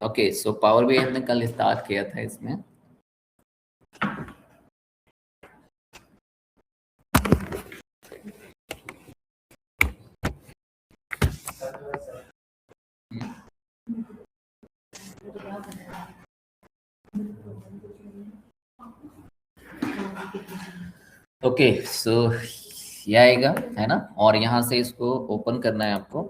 Okay, so power भी हमने कल स्टार्ट किया था इसमें। ओके, सो ये आएगा, है ना, और यहाँ से इसको ओपन करना है आपको।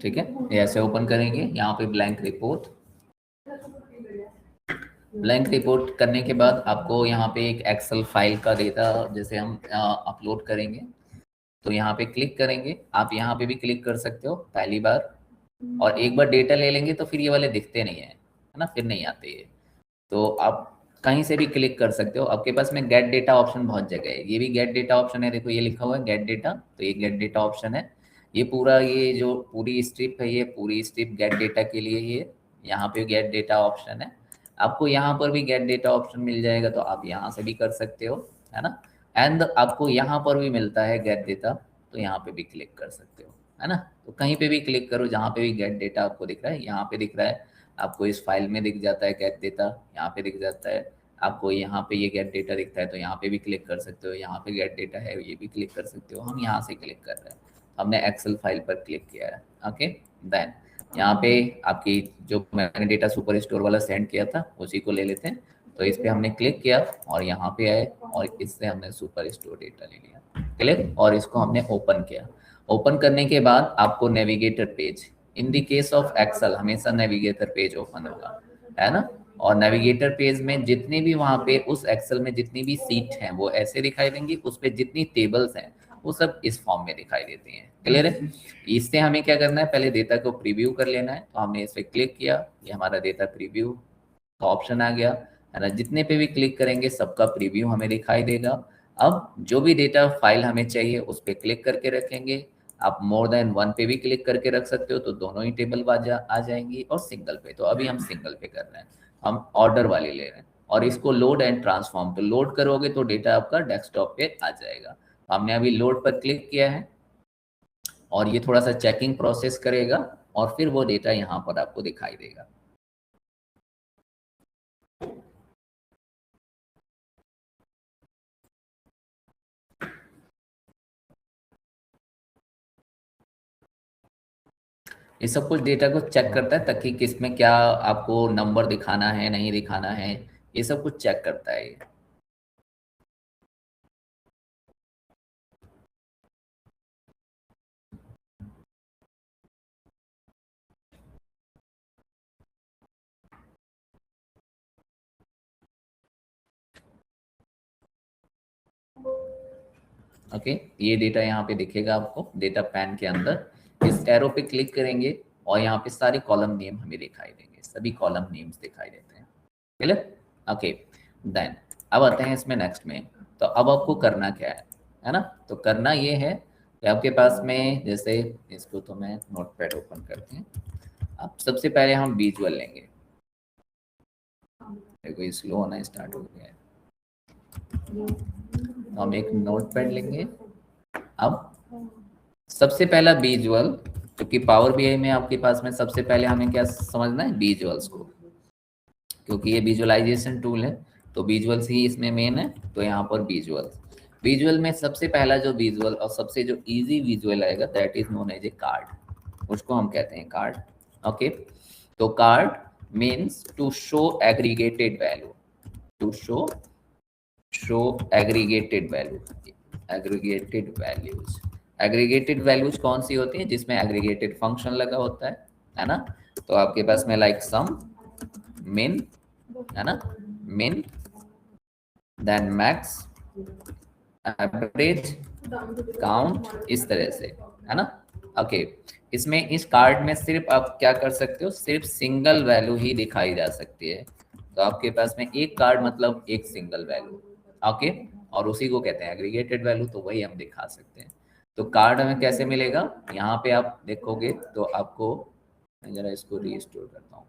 ठीक है, ये ऐसे ओपन करेंगे, यहाँ पे ब्लैंक रिपोर्ट। ब्लैंक रिपोर्ट करने के बाद आपको यहाँ पे एक एक्सेल फाइल का डेटा जैसे हम अपलोड करेंगे, तो यहाँ पे क्लिक करेंगे। आप यहाँ पे भी क्लिक कर सकते हो पहली बार, और एक बार डेटा ले लेंगे तो फिर ये वाले दिखते नहीं है ना, फिर नहीं आते ये। तो आप कहीं से भी क्लिक कर सकते हो। आपके पास में गेट डेटा ऑप्शन बहुत जगह है, ये भी गेट डेटा ऑप्शन है, देखो ये लिखा हुआ है गेट डेटा, तो ये गेट डेटा ऑप्शन है। ये पूरा, ये जो पूरी स्ट्रिप है, ये पूरी स्ट्रिप गेट डेटा के लिए ही है। यहाँ पे गेट डेटा ऑप्शन है, आपको यहाँ पर भी गेट डेटा ऑप्शन मिल जाएगा, तो आप यहाँ से भी कर सकते हो, है ना। एंड आपको यहाँ पर भी मिलता है गेट डेटा, तो यहाँ पे भी क्लिक कर सकते हो, है ना। तो कहीं पे भी क्लिक करो, जहाँ पे भी गेट डेटा आपको दिख रहा है, यहाँ पे दिख रहा है आपको, इस फाइल में दिख जाता है गेट डेटा, यहाँ पे दिख जाता है आपको, यहाँ पे ये गेट डेटा दिखता है, तो यहाँ पे भी क्लिक कर सकते हो। यहाँ पे गेट डेटा है, ये भी क्लिक कर सकते हो। हम यहाँ से क्लिक कर रहे हैं, हमने एक्सेल फाइल पर क्लिक किया है। ओके, देन यहाँ पे आपकी जो मैंने डेटा सुपर स्टोर वाला सेंड किया था उसी को ले लेते हैं। तो इस पे हमने क्लिक किया और यहाँ पे आए, और इससे हमने सुपर स्टोर डेटा ले लिया, क्लिक, और इसको हमने ओपन किया। ओपन करने के बाद आपको navigator page, in the case of Excel हमेशा नेविगेटर पेज ओपन होगा, है ना। और नेविगेटर पेज में जितनी भी वहां पे उस एक्सेल में जितनी भी सीट हैं वो ऐसे दिखाई देंगी, उस पे जितनी टेबल्स हैं वो सब इस फॉर्म में दिखाई देती हैं। क्लियर है। इससे हमें क्या करना है, पहले डेटा को प्रीव्यू कर लेना है, तो हमने इस पे क्लिक किया, ये हमारा डेटा प्रीव्यू का ऑप्शन आ गया, है ना। जितने पे भी क्लिक करेंगे सबका प्रीव्यू हमें दिखाई देगा। अब जो भी डेटा फाइल हमें चाहिए उस पर क्लिक करके रखेंगे। आप मोर देन वन पे भी क्लिक करके रख सकते हो, तो दोनों ही टेबल आ जाएंगी, और सिंगल पे, तो अभी हम सिंगल पे कर रहे हैं, हम ऑर्डर वाली ले रहे हैं। और इसको लोड एंड ट्रांसफॉर्म, तो लोड करोगे तो डेटा आपका डेस्कटॉप पे आ जाएगा। हमने अभी लोड पर क्लिक किया है, और ये थोड़ा सा चेकिंग प्रोसेस करेगा, और फिर वो डेटा यहाँ पर आपको दिखाई देगा। ये सब कुछ डेटा को चेक करता है, ताकि किसमें क्या आपको नंबर दिखाना है, नहीं दिखाना है, ये सब कुछ चेक करता है ये। ओके, ये डेटा यहाँ पे दिखेगा आपको, डेटा पैन के अंदर इस एरो पे क्लिक करेंगे, और यहाँ पे सारे कॉलम नेम हमें दिखाई देंगे, सभी कॉलम नेम्स दिखाई देते हैं। क्लियर। ओके, देन अब आते हैं इसमें नेक्स्ट में। तो अब आपको करना क्या है ना। तो करना ये है कि आपके पास में, जैसे इसको तो मैं नोटपैड ओपन करते हैं। अब सबसे पहले हम विजुअल लेंगे, देखो स्लो होना स्टार्ट हो गया है। तो हम एक नोटपैड लेंगे। अब सबसे पहला विजुअल, क्योंकि पावर बीआई में आपके पास में सबसे पहले हमें क्या समझना है, विजुअल्स को, क्योंकि ये विजुअलाइजेशन टूल है, तो विजुअल्स ही इसमें मेन है। तो यहाँ पर विजुअल्स, विजुअल में सबसे पहला जो विजुअल और सबसे जो इजी विजुअल आएगा, that is known as a card, उसको हम कहते हैं कार्ड। ओके, तो card means to show aggregated value, to show aggregated value, aggregated values. Aggregated values कौन सी होती है, जिसमें एग्रीगेटेड फंक्शन लगा होता है ना। तो आपके पास में लाइक सम, मिन, है ना, मिन, देन मैक्स, एवरेज, काउंट, इस तरह से, है ना। ओके, इसमें इस कार्ड में सिर्फ आप क्या कर सकते हो, सिर्फ सिंगल वैल्यू ही दिखाई जा सकती है। तो आपके पास में एक कार्ड मतलब एक सिंगल वैल्यू। ओके, और उसी को कहते हैं एग्रीगेटेड वैल्यू, तो वही हम दिखा सकते हैं। तो कार्ड हमें कैसे मिलेगा, यहाँ पे आप देखोगे तो आपको, मैं जरा इसको रीस्टोर करता हूँ,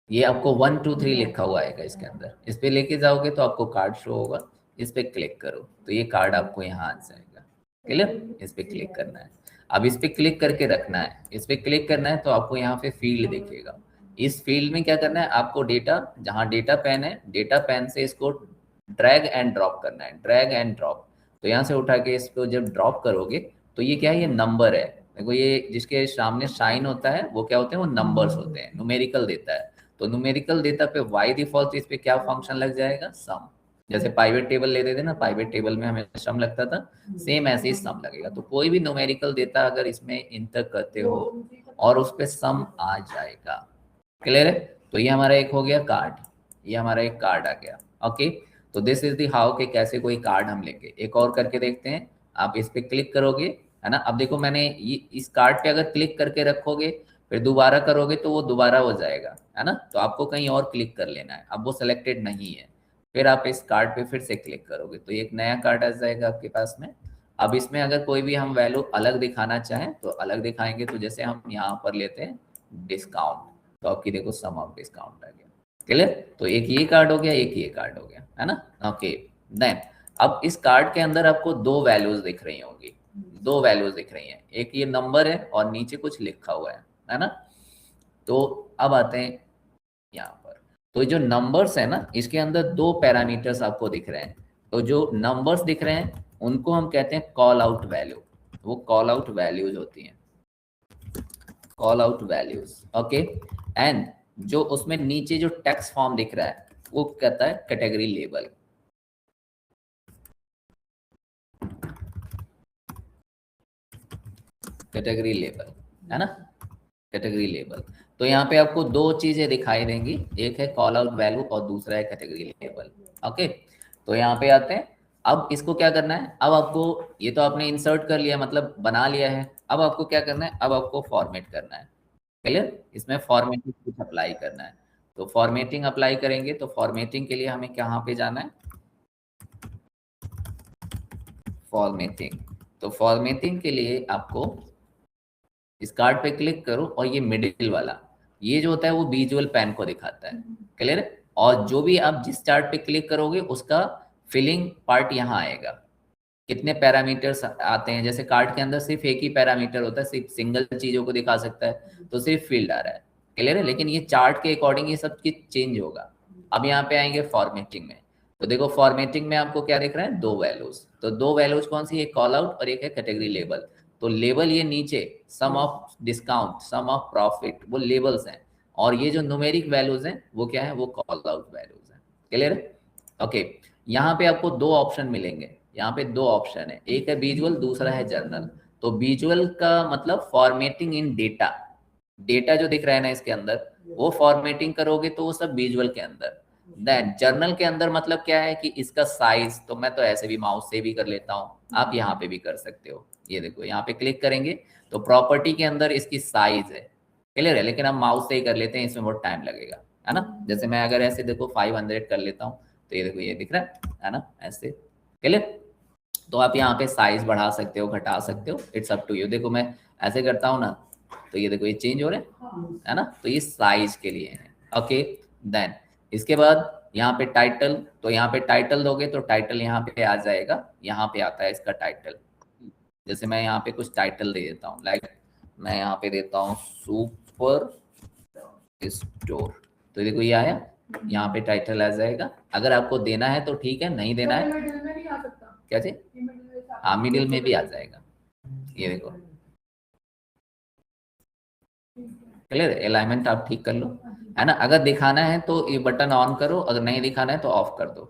ये आपको 1 2 3 लिखा हुआ आएगा इसके अंदर, इस पे लेके जाओगे तो आपको कार्ड शो होगा। इस पे क्लिक करो तो ये कार्ड आपको यहाँ आ जाएगा। क्लियर, इस पे क्लिक करना है। अब इस पे क्लिक करके रखना है, इस पे क्लिक करना है तो आपको यहाँ पे फील्ड दिखेगा। इस फील्ड में क्या करना है, आपको डेटा, जहाँ डेटा पेन है, डेटा पेन से इसको ड्रैग एंड ड्रॉप करना है, ड्रैग एंड ड्रॉप। तो यहाँ से उठा के इसको जब ड्रॉप करोगे तो ये क्या है, ये नंबर है। देखो ये जिसके सामने साइन होता है वो क्या होते हैं, वो नंबर्स होते हैं, न्यूमेरिकल देता है। तो न्यूमेरिकल देता पे बाय डिफॉल्ट इस पे क्या फंक्शन लग जाएगा, सम। जैसे पाइवेट टेबल लेते थे ना, पाइवेट टेबल में हमें सम लगता था, सेम ऐसे ही सम लगेगा। तो कोई भी न्यूमेरिकल देता अगर इसमें इंटर करते हो और उस पे सम आ जाएगा। क्लियर है। तो ये हमारा एक हो गया कार्ड, ये हमारा एक कार्ड आ गया। ओके, तो दिस इज दी हाउ के कैसे कोई कार्ड हम लेंगे। एक और करके देखते हैं। आप इस पे क्लिक करोगे है ना, अब देखो मैंने ये इस कार्ड पे अगर क्लिक करके रखोगे फिर दोबारा करोगे तो वो दोबारा हो जाएगा, है ना। तो आपको कहीं और क्लिक कर लेना है, अब वो सिलेक्टेड नहीं है। फिर आप इस कार्ड पे फिर से क्लिक करोगे तो एक नया कार्ड आ जाएगा आपके पास में। अब इसमें अगर कोई भी हम वैल्यू अलग दिखाना चाहें तो अलग दिखाएंगे। तो जैसे हम यहाँ पर लेते हैं डिस्काउंट, तो आपकी देखो सम ऑफ डिस्काउंट आ गया। क्लियर, तो एक ये कार्ड हो गया, एक ये कार्ड हो गया, है ना। ओके, देन अब इस कार्ड के अंदर आपको दो वैल्यूज दिख रही होंगी, दो वैल्यूज दिख रही हैं, एक ये नंबर है और नीचे कुछ लिखा हुआ है ना। तो अब आते हैं यहाँ पर, तो जो नंबर्स है ना इसके अंदर दो पैरामीटर्स आपको दिख रहे हैं। तो जो नंबर्स दिख रहे हैं उनको हम कहते हैं कॉल आउट वैल्यू, वो कॉल आउट वैल्यूज होती हैं, call out values. Okay, and जो उसमें नीचे जो टेक्स्ट फॉर्म दिख रहा है वो कहता है कैटेगरी लेबल। कैटेगरी लेबल, है ना, कैटेगरी लेबल। तो यहाँ पे आपको दो चीजें दिखाई देंगी, एक है कॉल आउट वैल्यू और दूसरा है कैटेगरी लेबल। ओके, तो यहाँ पे आते हैं। अब इसको क्या करना है, अब आपको, ये तो आपने इंसर्ट कर लिया मतलब बना लिया है, अब आपको क्या करना है, अब आपको फॉर्मेट करना है। क्लियर, इसमें फॉर्मेटिंग कुछ अप्लाई करना है। तो फॉर्मेटिंग अप्लाई करेंगे तो फॉर्मेटिंग के लिए हमें कहाँ पे जाना है, फॉर्मेटिंग। तो फॉर्मेटिंग के लिए आपको इस कार्ड पे क्लिक करो और ये मिडिल वाला, ये जो होता है वो विजुअल पेन को दिखाता है। क्लियर है, और जो भी आप जिस चार्ट पे क्लिक करोगे उसका फिलिंग पार्ट यहाँ आएगा। कितने पैरामीटर्स आते हैं, जैसे कार्ड के अंदर सिर्फ एक ही पैरामीटर होता है, सिर्फ सिंगल चीजों को दिखा सकता है, तो सिर्फ फील्ड आ रहा है। क्लियर है, लेकिन ये चार्ट के अकॉर्डिंग ये सब चीज चेंज होगा। अब यहाँ पे आएंगे फॉर्मेटिंग में, तो देखो फॉर्मेटिंग में आपको क्या दिख रहा है, दो वैल्यूज। तो दो वैल्यूज कौन सी, एक कॉल आउट और एक है कैटेगरी लेबल। तो लेबल ये नीचे sum of discount, sum of profit, वो लेबल्स हैं, और ये जो न्यूमेरिक वैल्यूज हैं वो क्या है, वो कॉल आउट वैल्यूज हैं। क्लियर है। ओके, यहाँ पे आपको दो ऑप्शन मिलेंगे, यहाँ पे दो ऑप्शन है, एक है विजुअल, दूसरा है जर्नल। तो विजुअल का मतलब फॉर्मेटिंग इन डेटा, डेटा जो दिख रहा है ना इसके अंदर वो फॉर्मेटिंग करोगे तो वो सब विजुअल के अंदर। देन जर्नल के अंदर मतलब क्या है कि इसका साइज, तो मैं तो ऐसे भी माउस से भी कर लेता हूँ, आप यहाँ पे भी कर सकते हो। ये देखो यहाँ पे क्लिक करेंगे तो प्रॉपर्टी के अंदर इसकी साइज है। क्लियर है, लेकिन हम माउस से ही कर लेते हैं, इसमें बहुत टाइम लगेगा, है ना। जैसे मैं अगर ऐसे देखो 500 कर लेता हूँ तो ये देखो ये दिख रहा है ना ऐसे। क्लियर, तो आप यहाँ पे साइज बढ़ा सकते हो, घटा सकते हो, इट्स अप टू यू। देखो मैं ऐसे करता हूँ ना तो ये देखो ये चेंज हो रहे हैं, है ना। तो ये साइज के लिए है। ओके, देन इसके बाद यहाँ पे टाइटल, तो यहाँ पे टाइटल दोगे तो टाइटल यहाँ पे आ जाएगा, यहाँ पे आता है इसका टाइटल। जैसे मैं यहाँ पे कुछ टाइटल दे देता हूँ, लाइक मैं यहाँ पे देता हूँ सुपर स्टोर, तो देखो ये आया, यहाँ पे टाइटल आ जाएगा। अगर आपको देना है तो ठीक है, नहीं देना है क्या चीज, हाँ मिडिल में भी आ जाएगा। ये देखो क्लियर, अलाइनमेंट आप ठीक कर लो, है ना। अगर दिखाना है तो ये बटन ऑन करो, अगर नहीं दिखाना है तो ऑफ कर दो।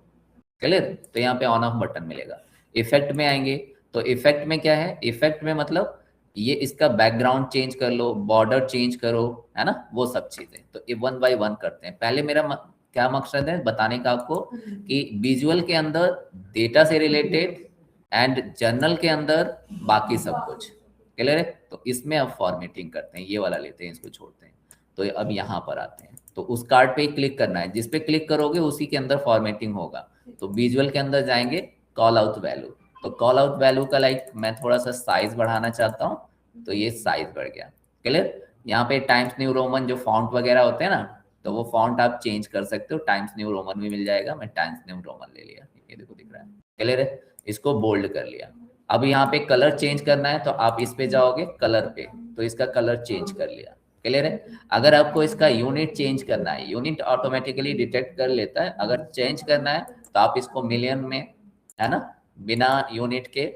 क्लियर, तो यहाँ पे ऑन ऑफ बटन मिलेगा। इफेक्ट में आएंगे तो इफेक्ट में क्या है, इफेक्ट में मतलब ये इसका बैकग्राउंड चेंज कर लो, बॉर्डर चेंज करो, है ना, वो सब चीजें। तो ये वन बाय वन करते हैं। पहले मेरा क्या मकसद है बताने का आपको कि विजुअल के अंदर डेटा से रिलेटेड एंड जर्नल के अंदर बाकी सब कुछ। क्लियर है, तो इसमें अब फॉर्मेटिंग करते हैं, ये वाला लेते हैं, इसको छोड़ते हैं। तो अब यहाँ पर आते हैं, तो उस कार्ड पे क्लिक करना है, जिस पे क्लिक करोगे उसी के अंदर फॉर्मेटिंग होगा। तो विजुअल के अंदर जाएंगे, कॉल आउट वैल्यू, तो कॉल आउट वैल्यू का लाइक मैं थोड़ा सा साइज बढ़ाना चाहता हूँ तो ये साइज बढ़ गया। क्लियर, यहाँ पे टाइम्स न्यू रोमन जो फॉन्ट वगैरह होते हैं ना तो वो फॉन्ट आप चेंज कर सकते हो, टाइम्स न्यू रोमन भी मिल जाएगा। मैं टाइम्स न्यू रोमन ले लिया, ये देखो दिख रहा है, क्लियर है। इसको बोल्ड कर लिया। अब यहाँ पे कलर चेंज करना है तो आप इस पे जाओगे कलर पे, तो इसका कलर चेंज कर लिया, क्लियर है। अगर आपको इसका यूनिट चेंज करना है, यूनिट ऑटोमेटिकली डिटेक्ट कर लेता है, अगर चेंज करना है तो आप इसको मिलियन में, है ना, बिना यूनिट के,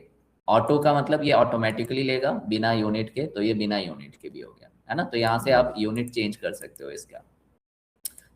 ऑटो का मतलब ये ऑटोमेटिकली लेगा, बिना यूनिट के तो ये बिना यूनिट के भी हो गया, है ना। तो यहाँ से आप यूनिट चेंज कर सकते हो इसका,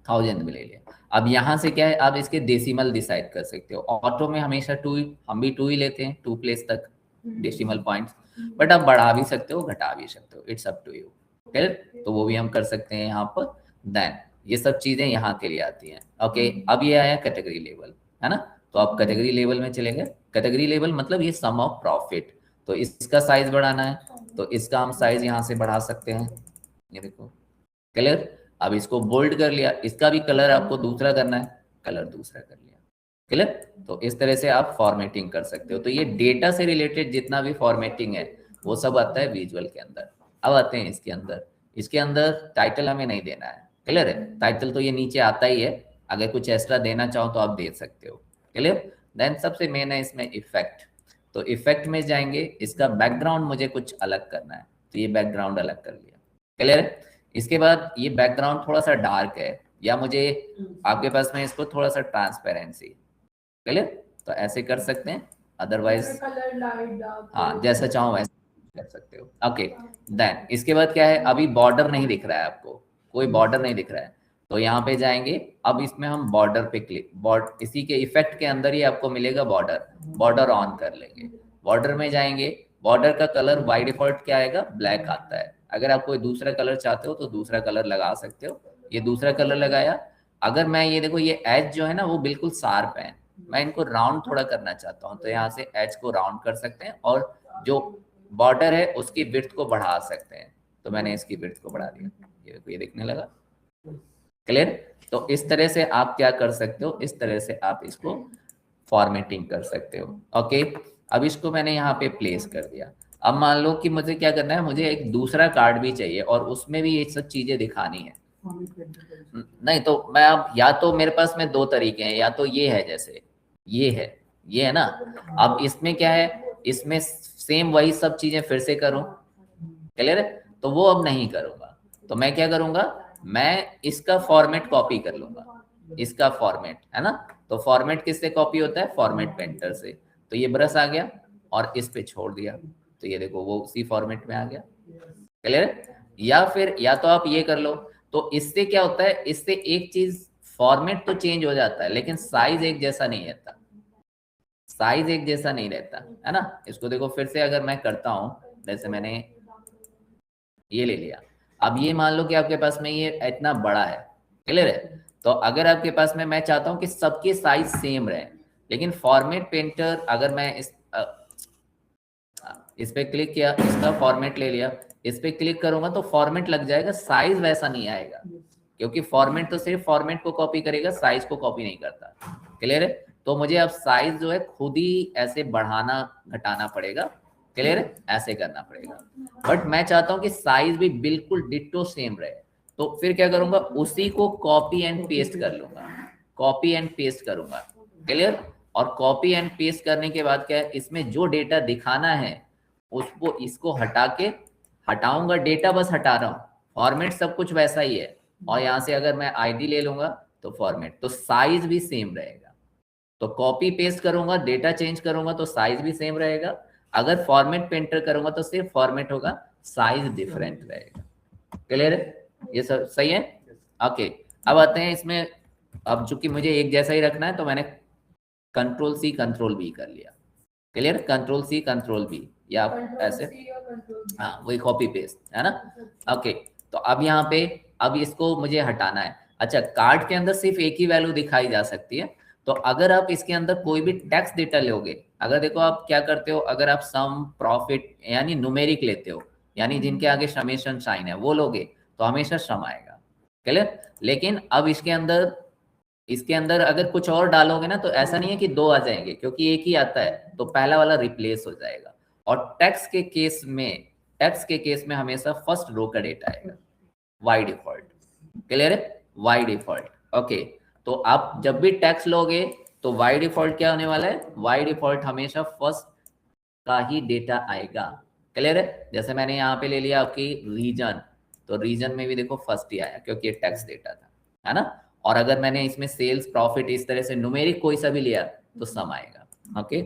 1000 में ले लिया। अब यहाँ से क्या है, आप इसके डेसिमल डिसाइड कर सकते हो। ऑटो में हमेशा 2, हम भी 2 ही लेते हैं, 2 प्लेस तक डेसिमल पॉइंट्स, बट आप बढ़ा भी सकते हो, घटा भी सकते हो, it's up to you, clear. तो वो भी हम कर सकते हैं यहाँ पर। देन ये सब चीजें यहाँ के लिए आती हैं। ओके, अब ये आया कैटेगरी लेवल, है ना। तो आप कैटेगरी लेवल में चले गए। कैटेगरी लेवल मतलब ये सम ऑफ प्रॉफिट, तो इसका साइज बढ़ाना है तो इसका हम साइज यहाँ से बढ़ा सकते हैं, ये देखो, क्लियर। अब इसको बोल्ड कर लिया, इसका भी कलर आपको दूसरा करना है, कलर दूसरा कर लिया, क्लियर। तो इस तरह से आप फॉर्मेटिंग कर सकते हो। तो ये डेटा से रिलेटेड जितना भी फॉर्मेटिंग है वो सब आता है विजुअल के अंदर। अब आते हैं इसके अंदर। इसके अंदर टाइटल हमें नहीं देना है, क्लियर है। टाइटल तो ये नीचे आता ही है, अगर कुछ एक्स्ट्रा देना चाहो तो आप दे सकते हो, क्लियर। देन सबसे मेन है इसमें इफेक्ट। तो इफेक्ट में जाएंगे, इसका बैकग्राउंड मुझे कुछ अलग करना है, तो ये बैकग्राउंड अलग कर लिया, क्लियर है। इसके बाद ये बैकग्राउंड थोड़ा सा डार्क है, या मुझे आपके पास में इसको थोड़ा सा ट्रांसपेरेंसी, क्लियर। तो ऐसे कर सकते हैं, अदरवाइज हाँ जैसा चाहो वैसे कर सकते हो। ओके, देन इसके बाद क्या है, अभी बॉर्डर नहीं दिख रहा है आपको, कोई बॉर्डर नहीं दिख रहा है, तो यहाँ पे जाएंगे। अब इसमें हम बॉर्डर पे क्लिक, इसी के इफेक्ट के अंदर ही आपको मिलेगा बॉर्डर, बॉर्डर ऑन कर लेंगे। बॉर्डर में जाएंगे, बॉर्डर का कलर बाय डिफॉल्ट क्या आएगा, ब्लैक आता है। अगर आप कोई दूसरा कलर चाहते हो तो दूसरा कलर लगा सकते हो, ये दूसरा कलर लगाया। अगर मैं ये देखो, ये एज जो है ना वो बिल्कुल शार्प है, मैं इनको राउंड थोड़ा करना चाहता हूँ, तो यहाँ से एज को राउंड कर सकते हैं, और जो बॉर्डर है उसकी विड्थ को बढ़ा सकते हैं। तो मैंने इसकी विड्थ को बढ़ा दिया, ये देखो ये दिखने लगा, क्लियर। तो इस तरह से आप क्या कर सकते हो, इस तरह से आप इसको फॉर्मेटिंग कर सकते हो। ओके, अब इसको मैंने यहाँ पे प्लेस कर दिया। अब मान लो कि मुझे क्या करना है, मुझे एक दूसरा कार्ड भी चाहिए और उसमें भी ये सब चीजें दिखानी है। नहीं तो मैं अब, या तो मेरे पास में 2 तरीके हैं, या तो ये है, जैसे ये है ना। अब इसमें क्या है, इसमें सेम वही सब चीजें फिर से करूं, क्लियर है। तो वो अब नहीं करूंगा, तो मैं क्या करूंगा, मैं इसका फॉर्मेट कॉपी कर लूंगा, इसका फॉर्मेट, है ना। तो फॉर्मेट किससे कॉपी होता है, फॉर्मेट पेंटर से। तो ये ब्रश आ गया और इस पे छोड़ दिया, तो ये देखो वो उसी फॉर्मेट में आ गया, क्लियर है। या फिर या तो आप ये कर लो, तो इससे क्या होता है, इससे एक चीज, फॉर्मेट तो चेंज हो जाता है लेकिन साइज एक जैसा नहीं रहता, साइज एक जैसा नहीं रहता, है ना। इसको देखो फिर से अगर मैं करता हूं, जैसे मैंने ये ले लिया। अब ये मान लो कि आपके पास में ये इतना बड़ा है, क्लियर है। तो अगर आपके पास में, मैं चाहता हूं कि सबके साइज सेम रहे, लेकिन फॉर्मेट पेंटर, अगर मैं इस पे क्लिक किया, इसका फॉर्मेट ले लिया, इस पे क्लिक करूंगा तो फॉर्मेट लग जाएगा, साइज वैसा नहीं आएगा, क्योंकि फॉर्मेट तो सिर्फ फॉर्मेट को कॉपी करेगा, साइज को कॉपी नहीं करता, क्लियर है। तो मुझे अब साइज जो है खुद ही ऐसे बढ़ाना घटाना पड़ेगा, क्लियर है, ऐसे करना पड़ेगा। बट मैं चाहता हूं कि साइज भी बिल्कुल डिट्टो सेम रहे, तो फिर क्या करूंगा, उसी को कॉपी एंड पेस्ट कर लूंगा, कॉपी एंड पेस्ट करूंगा, क्लियर। और कॉपी एंड पेस्ट करने के बाद क्या है, इसमें जो डेटा दिखाना है उसको, इसको हटा के, हटाऊंगा डेटा, बस हटा रहा हूँ, फॉर्मेट सब कुछ वैसा ही है। और यहाँ से अगर मैं आईडी ले लूंगा तो फॉर्मेट, तो साइज भी सेम रहेगा। तो कॉपी पेस्ट करूंगा, डेटा चेंज करूंगा तो साइज भी सेम रहेगा। अगर फॉर्मेट पेंटर करूंगा तो सिर्फ फॉर्मेट होगा, साइज डिफरेंट रहेगा, क्लियर है, ये सब सही है। ओके, अब आते हैं इसमें। अब चूंकि मुझे एक जैसा ही रखना है तो मैंने कंट्रोल सी कंट्रोल बी कर लिया, clear, control C control B, या आप ऐसे, हाँ वही कॉपी पेस्ट, है ना। ओके, तो अब यहाँ पे, अब इसको मुझे हटाना है। अच्छा, कार्ड के अंदर सिर्फ एक ही वैल्यू दिखाई जा सकती है, तो अगर आप इसके अंदर कोई भी टेक्स्ट डेटा लोगे, अगर देखो आप क्या करते हो, अगर आप सम प्रॉफिट यानी न्यूमेरिक लेते हो, यानी जिनके आगे समेशन साइन है वो लोगे, तो हमेशा सम आएगा, क्लियर। लेकिन अब इसके अंदर अगर कुछ और डालोगे ना, तो ऐसा नहीं है कि 2 आ जाएंगे, क्योंकि एक ही आता है, तो पहला वाला रिप्लेस हो जाएगा। और टेक्स्ट के केस में हमेशा फर्स्ट रो का डेटा आएगा बाय डिफॉल्ट, क्लियर है। By default. ओके, तो आप जब भी टैक्स लोगे तो बाय डिफॉल्ट क्या होने वाला है, बाय डिफॉल्ट हमेशा फर्स्ट का ही डेटा आएगा। क्लियर है? जैसे मैंने यहाँ पे ले लिया आपकी रीजन, तो रीजन में भी देखो फर्स्ट ही आया क्योंकि ये टैक्स डेटा था, है ना। और अगर मैंने इसमें सेल्स प्रॉफिट इस तरह से न्यूमेरिक कोई सा भी लिया तो सम आएगा। ओके,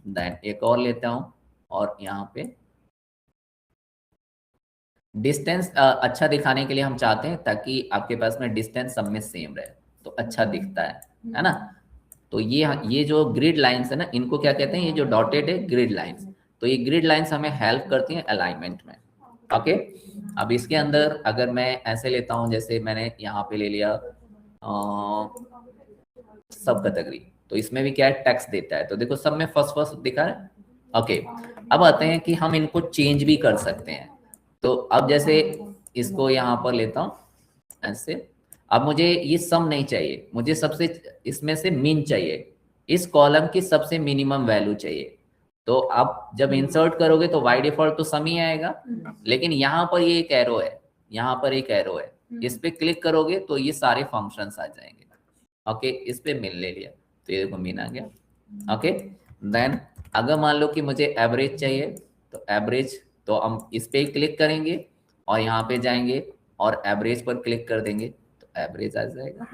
देन एक और लेता हूँ और यहाँ पे डिस्टेंस अच्छा दिखाने के लिए हम चाहते हैं ताकि आपके पास में डिस्टेंस सब में सेम रहे तो अच्छा दिखता है ना। तो ये जो ग्रिड लाइंस है ना, इनको क्या कहते हैं, ये जो डॉटेड है ग्रिड लाइंस। तो ये ग्रिड लाइंस हमें हेल्प करती हैं अलाइनमेंट में। ओके, अब इसके अंदर अगर मैं ऐसे लेता हूं, जैसे मैंने यहाँ पे ले लिया सब कैटेगरी, तो इसमें भी क्या है, टैक्स देता है। तो देखो सब में फर्स्ट फर्स्ट दिखा है। ओके, अब आते हैं कि हम इनको चेंज भी कर सकते हैं। तो अब जैसे इसको यहाँ पर लेता हूँ ऐसे, अब मुझे ये सम नहीं चाहिए, मुझे सबसे इसमें से मीन चाहिए, इस कॉलम की सबसे मिनिमम वैल्यू चाहिए। तो आप जब इंसर्ट करोगे तो बाय डिफॉल्ट तो सम ही आएगा, लेकिन यहाँ पर ये एक एरो है, यहाँ पर एक एरो है, इस पे क्लिक करोगे तो ये सारे फंक्शंस आ जाएंगे। ओके, इस पे मिल ले लिया तो ये देखो मीन आ गया। ओके, देन अगर मान लो कि मुझे एवरेज चाहिए तो एवरेज, तो हम इस पे ही क्लिक करेंगे और यहाँ पे जाएंगे और एवरेज पर क्लिक कर देंगे तो एवरेज आ जाएगा।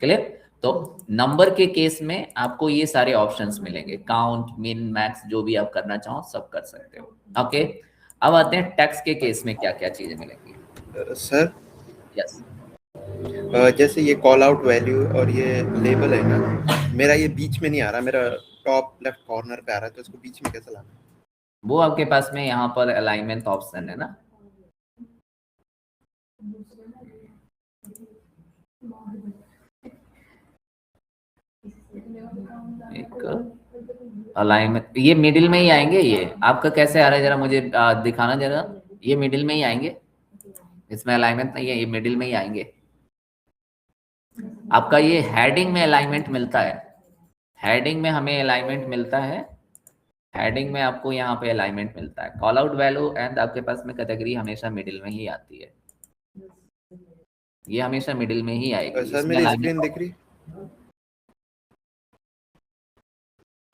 क्लियर? तो नंबर के केस में आपको ये सारे ऑप्शंस मिलेंगे, काउंट, मिन, मैक्स, जो भी आप करना चाहो सब कर सकते हो। ओके, अब आते हैं टैक्स के केस में क्या क्या चीजें मिलेंगी। सर यस, जैसे ये कॉल आउट वैल्यू और ये लेबल है ना, मेरा ये बीच में नहीं आ रहा, मेरा टॉप लेफ्ट कॉर्नर पे आ रहा है, तो इसको बीच में कैसे लाना है? वो आपके पास में यहाँ पर अलाइनमेंट ऑप्शन है ना, एक अलाइनमेंट, ये मिडिल में ही आएंगे। ये आपका कैसे आ रहा है जरा मुझे दिखाना जरा। ये मिडिल में ही आएंगे, इसमें अलाइनमेंट नहीं है, ये मिडिल में ही आएंगे। आपका ये हेडिंग में अलाइनमेंट मिलता है, हेडिंग में हमें अलाइनमेंट मिलता है, हेडिंग में आपको यहाँ पे अलाइनमेंट मिलता है। कॉल आउट वैल्यू एंड आपके पास में कैटेगरी हमेशा मिडिल में ही आती है, ये हमेशा मिडिल में ही आएगी। सर इसमें मेरी अलाइनमेंट स्क्रीन दिख रही?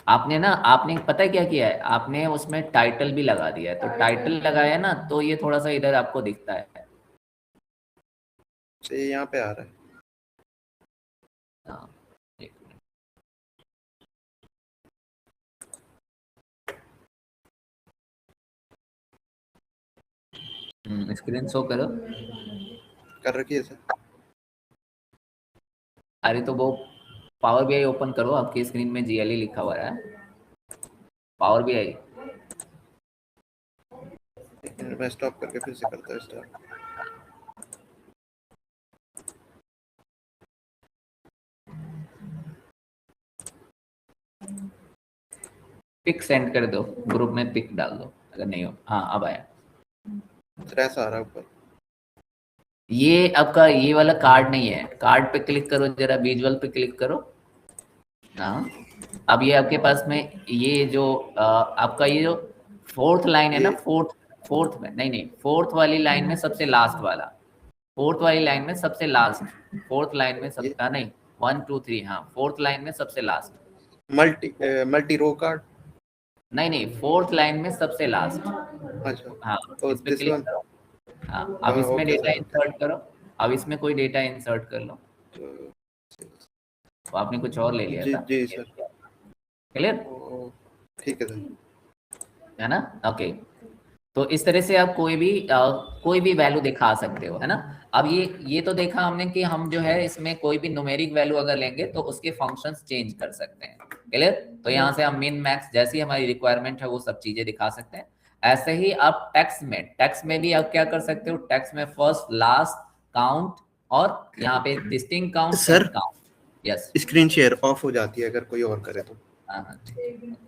आपने ना, आपने पता है क्या किया है, आपने उसमें टाइटल भी लगा दिया है, तो टाइटल लगाया ना तो ये थोड़ा सा इधर आपको दिखता है। ये यहाँ पे आ रहा है। हाँ, एक मिनट, स्क्रीन शो करो। कर रखी है सर। अरे तो वो पावर बीआई ओपन करो, आपकी स्क्रीन में जीएलई लिखा हुआ है, पावर बीआई। एक मिनट, मैं स्टॉप करके फिर से करता हूँ स्टार्ट। पिक सेंड कर दो, ग्रुप में पिक डाल दो अगर नहीं हो। हाँ अब आया। सर ऐसा आ रहा है ऊपर। ये आपका ये वाला कार्ड नहीं है, कार्ड पे क्लिक करो जरा, विजुअल पे क्लिक करो। हाँ, अब ये आपके पास में ये जो आपका ये जो फोर्थ लाइन है ना, ये फोर्थ में नहीं नहीं, फोर्थ वाली लाइन में सबसे लास्ट वाला, फोर्थ वाली लाइन में सबसे लास्ट, फोर्थ लाइन में सब ये नहीं, 1 2 3, हाँ फोर्थ लाइन में सबसे लास्ट। Multi row card. नहीं नहीं, फोर्थ लाइन में सबसे लास्ट। अच्छा, हाँ, तो इस पे दिस क्लिक वन। करो। हाँ, अब इसमें okay data sir, okay. Insert करो, अब इसमें कोई डेटा इंसर्ट कर लो। तो आपने कुछ और ले लिया जी था, जी सर। क्लियर ठीक है सर। है ना। ओके, तो इस तरह से आप कोई भी वैल्यू दिखा सकते हो, है ना। अब ये तो देखा हमने कि हम जो है इसमें कोई भी न्यूमेरिक वैल्यू अगर लेंगे तो उसके फंक्शंस चेंज कर सकते हैं। क्लियर? तो यहाँ से हम मिन मैक्स जैसी हमारी रिक्वायरमेंट है वो सब चीजें दिखा सकते हैं। ऐसे ही आप टेक्स्ट में भी आप क्या कर सकते हो, टेक्स्ट में फर्स्ट, लास्ट, काउंट, और यहाँ पे distinct count sir and count. Yes, screen share of हो जाती है अगर कोई और करे तो। हाँ हाँ ठीक है।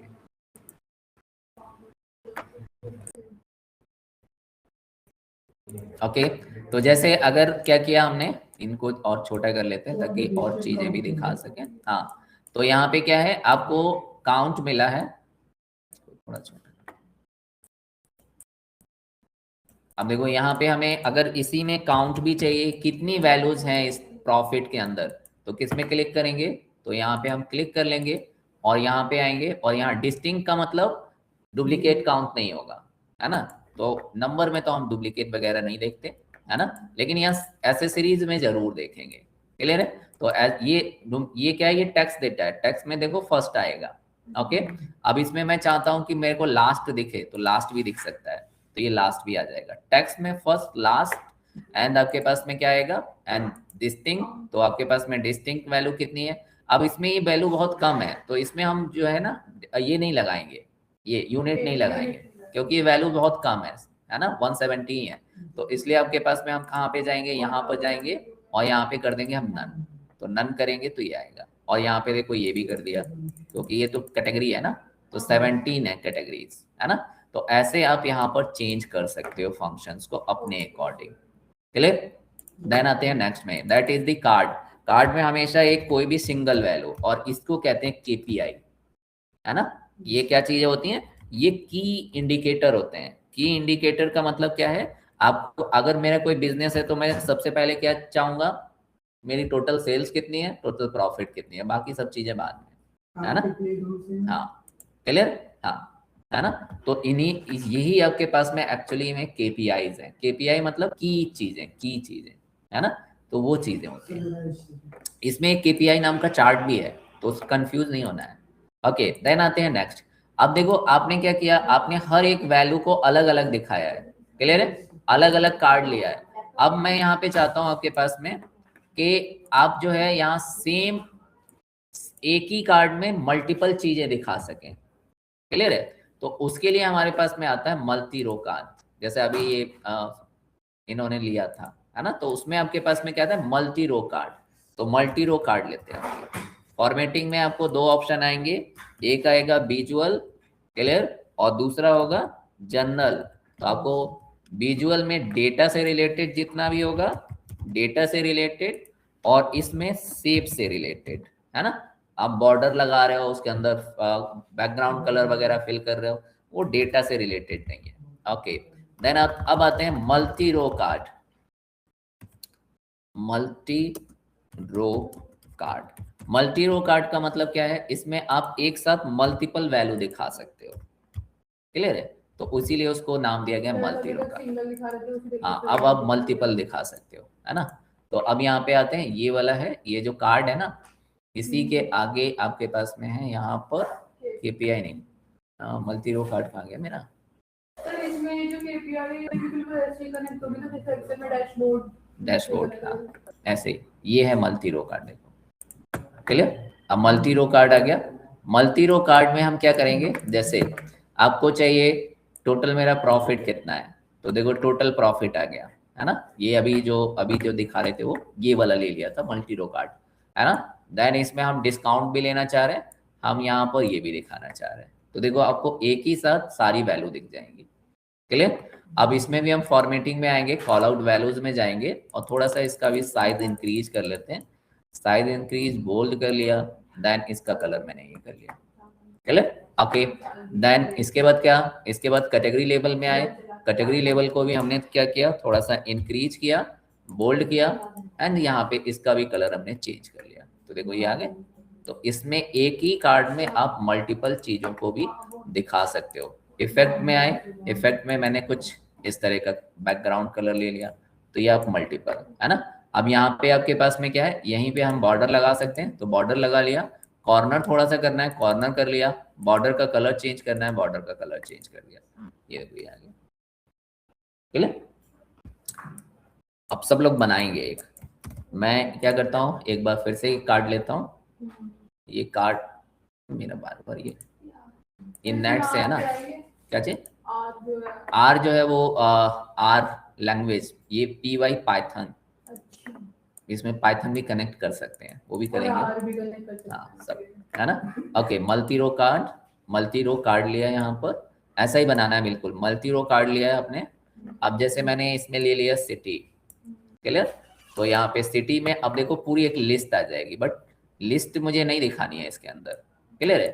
ओके, तो जैसे अगर क्या किया हमने, इनको और छोटा कर लेते हैं ताकि और चीजें भी दिखा सकें। हाँ, तो यहाँ पे क्या है, आपको काउंट मिला है, थोड़ा छोटा। अब देखो यहाँ पे हमें अगर इसी में काउंट भी चाहिए, कितनी वैल्यूज हैं इस प्रॉफिट के अंदर, तो किस में क्लिक करेंगे, तो यहाँ पे हम क्लिक कर लेंगे और यहाँ पे आएंगे और यहाँ डिस्टिंक्ट का मतलब डुप्लीकेट काउंट नहीं होगा, है ना। तो नंबर में तो हम डुप्लीकेट वगैरह नहीं देखते, है ना, लेकिन यहाँ एसेसरीज में जरूर देखेंगे। क्लियर है। तो ये क्या है, ये टैक्स देता है, टैक्स में देखो फर्स्ट आएगा। ओके, अब इसमें मैं चाहता हूं कि मेरे को लास्ट दिखे, तो लास्ट भी दिख सकता है, तो ये लास्ट भी आ जाएगा। टैक्स में फर्स्ट, लास्ट, एंड आपके पास में क्या आएगा, एंड डिस्टिंक्ट, तो आपके पास में डिस्टिंक्ट वैल्यू कितनी है। अब इसमें ये वैल्यू बहुत कम है, तो इसमें हम जो है ना ये नहीं लगाएंगे, ये यूनिट नहीं लगाएंगे, क्योंकि ये वैल्यू बहुत कम है ना, 170 ही है। तो इसलिए आपके पास में हम कहाँ पे जाएंगे, यहाँ पर जाएंगे और यहाँ पे कर देंगे हम नन, तो नन करेंगे तो ये आएगा। और यहाँ पे देखो ये भी कर दिया, क्योंकि ये तो कैटेगरी है ना, तो 17 है कैटेगरीज, है ना। तो ऐसे आप यहाँ पर चेंज कर सकते हो फंक्शंस को अपने अकॉर्डिंग। क्लियर। देन आते हैं नेक्स्ट में, that is the card. Card में हमेशा एक कोई भी सिंगल वैल्यू, और इसको कहते हैं केपीआई, है ना। ये क्या चीजें होती हैं, ये की इंडिकेटर होते हैं। की इंडिकेटर का मतलब क्या है, आपको अगर मेरा कोई बिजनेस है तो मैं सबसे पहले क्या चाहूंगा, मेरी टोटल सेल्स कितनी है, टोटल प्रॉफिट कितनी है, बाकी सब चीजें बाद में, है ना। हाँ क्लियर, हाँ, है ना। तो इन्हीं यही आपके पास में एक्चुअली में केपीआईज है। केपीआई मतलब की चीजें, है ना, तो वो चीजें होती हैं। इसमें एक केपीआई नाम का चार्ट भी है, तो कंफ्यूज नहीं होना है। ओके, देन आते हैं नेक्स्ट। अब देखो आपने क्या किया, आपने हर एक वैल्यू को अलग अलग दिखाया है। क्लियर है, अलग अलग कार्ड लिया है। अब मैं यहाँ पे चाहता हूँ आपके पास में कि आप जो है यहाँ सेम एक ही कार्ड में मल्टीपल चीजें दिखा सकें। क्लियर है। तो उसके लिए हमारे पास में आता है मल्टी रो कार्ड, जैसे अभी ये इन्होंने लिया था, है ना। तो उसमें आपके पास में क्या था, मल्टी रो कार्ड। तो मल्टी रो कार्ड लेते हैं। फॉर्मेटिंग में आपको दो ऑप्शन आएंगे, एक आएगा विजुअल, क्लियर, और दूसरा होगा जनरल। तो आपको विजुअल में डेटा से रिलेटेड जितना भी होगा, डेटा से रिलेटेड, और इसमें शेप से रिलेटेड, है ना। आप बॉर्डर लगा रहे हो, उसके अंदर बैकग्राउंड कलर वगैरह फिल कर रहे हो, वो डेटा से रिलेटेड नहीं है। ओके, देन अब आते हैं multi row card. Multi row card, multi row card का मतलब क्या है, इसमें आप एक साथ मल्टीपल वैल्यू दिखा सकते हो। क्लियर है। तो इसीलिए उसको नाम दिया गया मल्टी रो कार्ड। हाँ, अब आप मल्टीपल दिखा सकते हो, है ना। तो अब यहाँ पे आते हैं, ये वाला है, ये जो कार्ड है ना, इसी के आगे आपके पास में है यहाँ पर केपीआई नहीं, मल्टी रो कार्ड कहाँ गया मेरा, इसमें जो केपीआई ऐसे कनेक्ट होगी तो जैसे एक्सेल में डैशबोर्ड, डैशबोर्ड, हाँ ऐसे ही, ये है मल्टी रो कार्ड। देखो क्लियर। अब मल्टी रो कार्ड आ गया। मल्टी रो कार्ड में हम क्या करेंगे, जैसे आपको चाहिए टोटल मेरा प्रॉफिट कितना है, तो देखो टोटल प्रॉफिट आ गया, है ना। ये अभी जो दिखा रहे थे वो ये वाला ले लिया था मल्टी रो कार्ड, है ना। देन इसमें हम डिस्काउंट भी लेना चाह रहे हैं, हम यहाँ पर ये भी दिखाना चाह रहे हैं, तो देखो आपको एक ही साथ सारी वैल्यू दिख जाएंगी। क्लियर। अब इसमें भी हम फॉर्मेटिंग में आएंगे, कॉल आउट वैल्यूज में जाएंगे और थोड़ा सा इसका भी साइज इंक्रीज कर लेते हैं। साइज इंक्रीज बोल्ड कर लिया, देन इसका कलर मैंने ये कर लिया। क्लियर। ओके, देन इसके बाद क्या, इसके बाद कैटेगरी लेवल में आए। कैटेगरी लेवल को भी हमने क्या किया, थोड़ा सा इंक्रीज किया, बोल्ड किया, एंड यहाँ पे इसका भी कलर हमने चेंज कर लिया, तो देखो ये आ गए। तो इसमें एक ही कार्ड में आप मल्टीपल चीजों को भी दिखा सकते हो। इफेक्ट में आए, इफेक्ट में मैंने कुछ इस तरह का बैकग्राउंड कलर ले लिया, तो ये आप मल्टीपल, है ना। अब यहाँ पे आपके पास में क्या है, यहीं पे हम बॉर्डर लगा सकते हैं, तो बॉर्डर लगा लिया। कॉर्नर थोड़ा सा करना है, कॉर्नर कर लिया। बॉर्डर का कलर चेंज करना है, बॉर्डर का कलर चेंज कर लिया। ये भी आ गया। क्लियर। अब सब लोग बनाएंगे एक, मैं क्या करता हूँ, एक बार फिर से कार्ड लेता हूँ। ये कार्ड मेरा बार बार ये नेट से है ना, क्या चीज, आर जो है वो आर लैंग्वेज, ये PY पाइथन, इसमें पाइथन भी कनेक्ट कर सकते हैं, वो भी करेंगे। हाँ सब, है ना। Okay, multi row card, multi row card लिया यहाँ पर, ऐसा ही बनाना है बिल्कुल। मल्टी रो कार्ड लिया है आपने। अब जैसे मैंने इसमें ले लिया सिटी, क्लियर। तो यहाँ पे सिटी में अब देखो पूरी एक लिस्ट आ जाएगी, बट लिस्ट मुझे नहीं दिखानी है इसके अंदर। क्लियर है।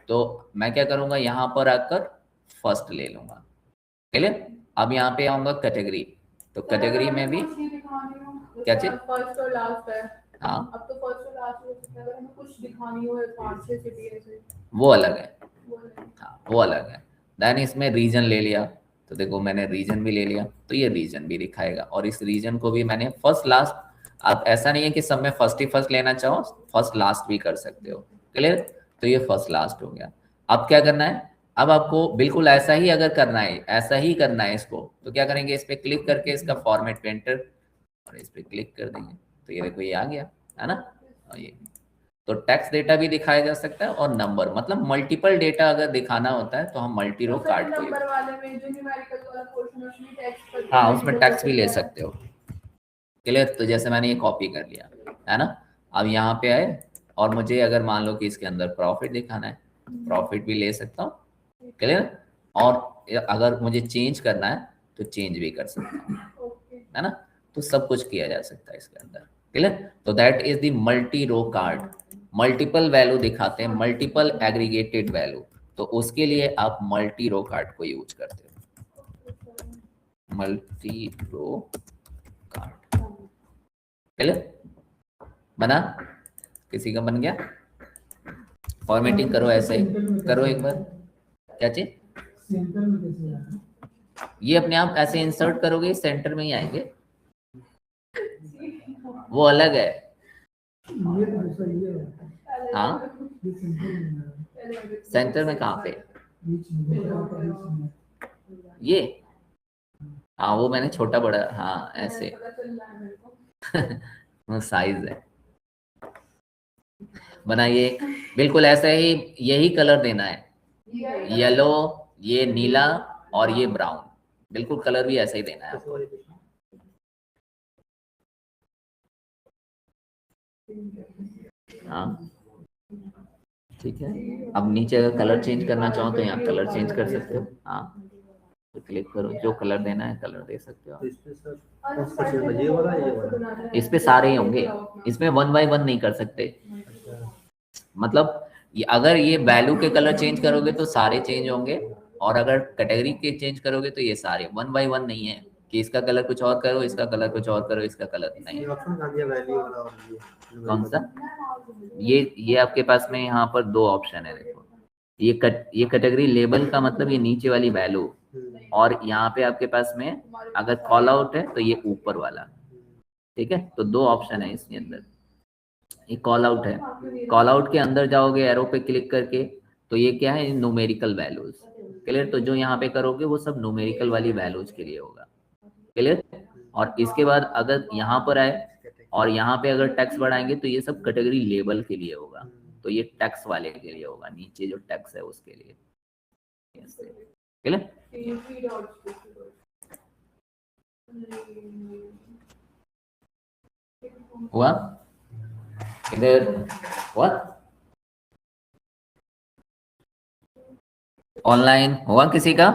तो मैं क्या करूंगा, यहाँ पर आकर फर्स्ट ले लूंगा। क्लियर। अब यहाँ पे आऊंगा कैटेगरी, तो कैटेगरी में भी क्या चीज? फर्स्ट और लास्ट है। हाँ अब तो फर्स्ट और लास्ट हो सकता है, अगर हमें कुछ दिखानी हो 5-6 सिटी ऐसे वो अलग है, वो है। हाँ वो अलग है। देन इसमें रीजन ले लिया, तो देखो मैंने रीजन भी ले लिया, तो ये रीजन भी दिखाएगा, और इस रीजन को भी मैंने फर्स्ट लास्ट, आप ऐसा नहीं है कि सब में फर्स्ट ही फर्स्ट लेना चाहो, फर्स्ट लास्ट भी कर सकते हो। क्लियर? तो ये फर्स्ट लास्ट हो गया। अब क्या करना है, अब आपको बिल्कुल ऐसा ही अगर करना है, ऐसा ही करना है इसको, तो क्या करेंगे, इस पे क्लिक करके इसका फॉर्मेट पेंटर, और इस पे क्लिक कर देंगे, तो ये देखो ये आ गया है ना। और ये तो टेक्स्ट डेटा भी दिखाया जा सकता है, और नंबर, मतलब मल्टीपल डेटा अगर दिखाना होता है तो हम मल्टी रो कार्ड को, नंबर वाले में जो न्यूमेरिकल वाला पोर्शन है उसमें टेक्स्ट, हाँ उसमें टेक्स्ट भी ले सकते हो। क्लियर? तो जैसे मैंने ये कॉपी कर लिया है ना, अब यहाँ पे आए, और मुझे अगर मान लो कि इसके अंदर प्रॉफिट दिखाना है, प्रॉफिट भी ले सकता हूँ। क्लियर? और अगर मुझे चेंज करना है तो चेंज भी कर सकता हूँ, है ना। तो सब कुछ किया जा सकता है इसके अंदर। क्लियर? तो that is the multi row card. Multiple value दिखाते हैं, मल्टीपल एग्रीगेटेड वैल्यू, तो उसके लिए आप मल्टी रो कार्ड को यूज करते हो, मल्टी रो कार्ड। क्लियर? बना? किसी का बन गया? फॉर्मेटिंग करो, ऐसे ही करो एक बार। क्या चीज? ये अपने आप ऐसे इंसर्ट करोगे सेंटर में ही आएंगे, वो अलग है। हाँ सेंटर में कहाँ पे? ये हाँ वो मैंने छोटा बड़ा, हाँ ऐसे वो साइज है। बनाइए बिल्कुल ऐसा ही, यही कलर देना है, येलो, ये नीला और ये ब्राउन, बिल्कुल कलर भी ऐसा ही देना है आपको। हाँ ठीक है। अब नीचे अगर कलर चेंज करना चाहो तो यहाँ कलर चेंज कर सकते हो। हाँ तो क्लिक करो, जो कलर देना है कलर दे सकते हो। इस पे सारे ही होंगे, इसमें 1 बाय 1 नहीं कर सकते। मतलब अगर ये वैल्यू के कलर चेंज करोगे तो सारे चेंज होंगे, और अगर कैटेगरी के चेंज करोगे तो ये सारे 1 बाय 1 नहीं है कि इसका कलर कुछ और करो, इसका कलर कुछ और करो, इसका कलर नहीं। कौन सा? ये आपके पास में यहाँ पर 2 ऑप्शन है, देखो ये कैटेगरी लेबल का मतलब ये नीचे वाली वैल्यू, और यहाँ पे आपके पास में अगर कॉल आउट है तो ये ऊपर वाला। ठीक है, तो 2 ऑप्शन है इसके अंदर। ये कॉल आउट है, कॉल आउट के अंदर जाओगे एरो पे क्लिक करके, तो ये क्या है, न्यूमेरिकल वैल्यूज। क्लियर? तो जो यहाँ पे करोगे वो सब न्यूमेरिकल वाली वैल्यूज के लिए होगा। क्लियर? और इसके बाद अगर यहाँ पर आए और यहाँ पे अगर टैक्स बढ़ाएंगे तो ये सब कैटेगरी लेबल के लिए होगा, तो ये टैक्स वाले के लिए होगा, नीचे जो टैक्स है उसके लिए। क्लियर? हुआ? इधर हुआ? ऑनलाइन हुआ किसी का?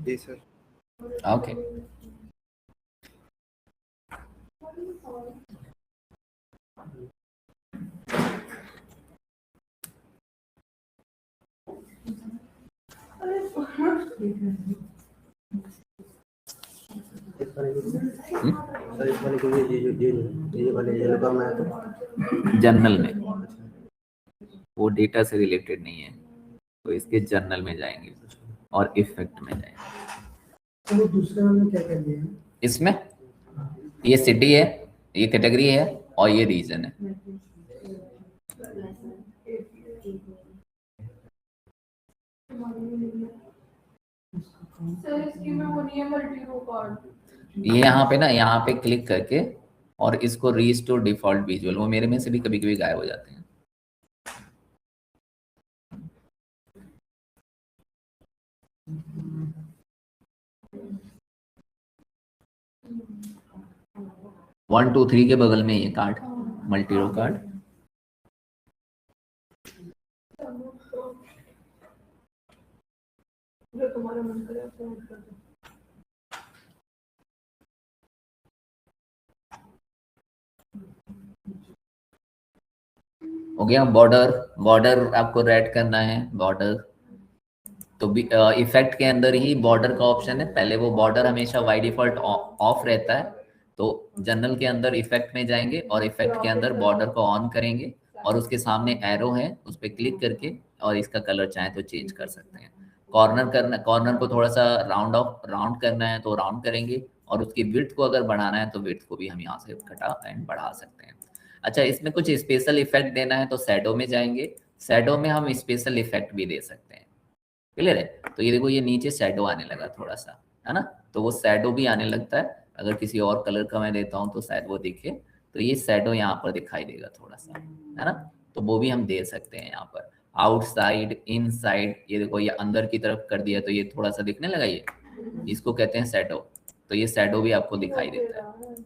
जी सर। ओके जनरल में वो डेटा से रिलेटेड नहीं है, तो इसके जर्नल में जाएंगे और इफेक्ट में जाएंगे। तो दूसरे वाले क्या कर दिया? इसमें ये सिटी है, ये कैटेगरी है, और ये रीजन है। ये यहाँ पे ना, यहाँ पे क्लिक करके और इसको रीस्टोर डिफॉल्ट विजुअल, वो मेरे में से भी कभी कभी गायब हो जाते हैं। वन टू थ्री के बगल में ये कार्ड, मल्टी रो कार्ड। तुम्हारा मन करे हो गया। बॉर्डर, बॉर्डर आपको रेड करना है, बॉर्डर तो इफेक्ट के अंदर ही बॉर्डर का ऑप्शन है। पहले वो बॉर्डर हमेशा बाय डिफॉल्ट ऑफ रहता है, तो जनरल के अंदर इफेक्ट में जाएंगे और इफेक्ट के अंदर बॉर्डर को ऑन करेंगे और उसके सामने एरो है उस पर क्लिक करके और इसका कलर चाहे तो चेंज कर सकते हैं। कॉर्नर को थोड़ा सा राउंड करना है तो राउंड करेंगे और उसकी विड्थ को अगर बढ़ाना है तो विड्थ को भी हम यहाँ से घटा एंड बढ़ा सकते हैं। अच्छा, इसमें कुछ स्पेशल इफेक्ट देना है तो शैडो में जाएंगे। शैडो में हम स्पेशल इफेक्ट भी दे सकते हैं। क्लियर है? तो ये देखो, ये नीचे शैडो आने लगा थोड़ा सा, है ना? तो वो शैडो भी आने लगता है। अगर किसी और कलर का मैं देता हूँ तो शायद वो दिखे, तो ये शैडो यहाँ पर दिखाई देगा थोड़ा सा, है ना? तो वो भी हम दे सकते हैं यहाँ पर। आउटसाइड, इनसाइड, ये देखो ये अंदर की तरफ कर दिया तो ये थोड़ा सा दिखने लगा, ये इसको कहते हैं शैडो। तो ये शैडो भी आपको दिखाई देता है।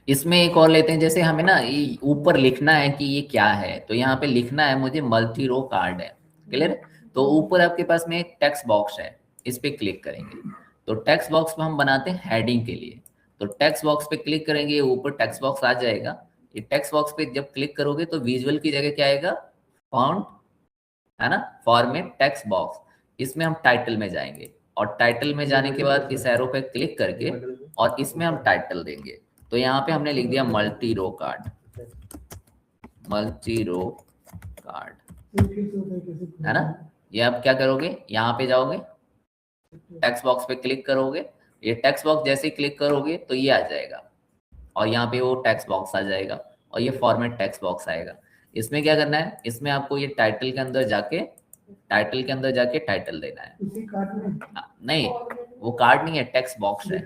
इसमें एक और लेते हैं, जैसे हमें ना ऊपर लिखना है कि ये क्या है, तो यहाँ पे लिखना है मुझे मल्टी रो कार्ड है। क्लियर? तो ऊपर आपके पास में एक टेक्स्ट बॉक्स है, इस पे क्लिक करेंगे तो टेक्स्ट बॉक्स में हम बनाते हैं हेडिंग के लिए। तो टेक्स्ट बॉक्स पे क्लिक करेंगे, ऊपर टेक्स्ट बॉक्स आ जाएगा। ये टेक्स्ट बॉक्स पे जब क्लिक करोगे तो विजुअल की जगह क्या आएगा? फॉन्ट, है ना? Format text box. इसमें हम टाइटल में जाएंगे और टाइटल में जाने के बाद इस एरो पे क्लिक करके और इसमें हम टाइटल देंगे। तो यहाँ पे हमने लिख दिया multi row card, multi row card, है ना? ये आप क्या करोगे, यहाँ पे जाओगे, टेक्स्ट बॉक्स पे क्लिक करोगे। ये टेक्स्ट बॉक्स जैसे ही क्लिक करोगे तो ये आ जाएगा और यहाँ पे वो टेक्स्ट बॉक्स आ जाएगा और ये फॉर्मेट टेक्स्ट बॉक्स आएगा। इसमें क्या करना है, इसमें आपको ये टाइटल के अंदर जाके टाइटल देना है। नहीं, वो कार्ड नहीं है, टेक्स्ट बॉक्स है।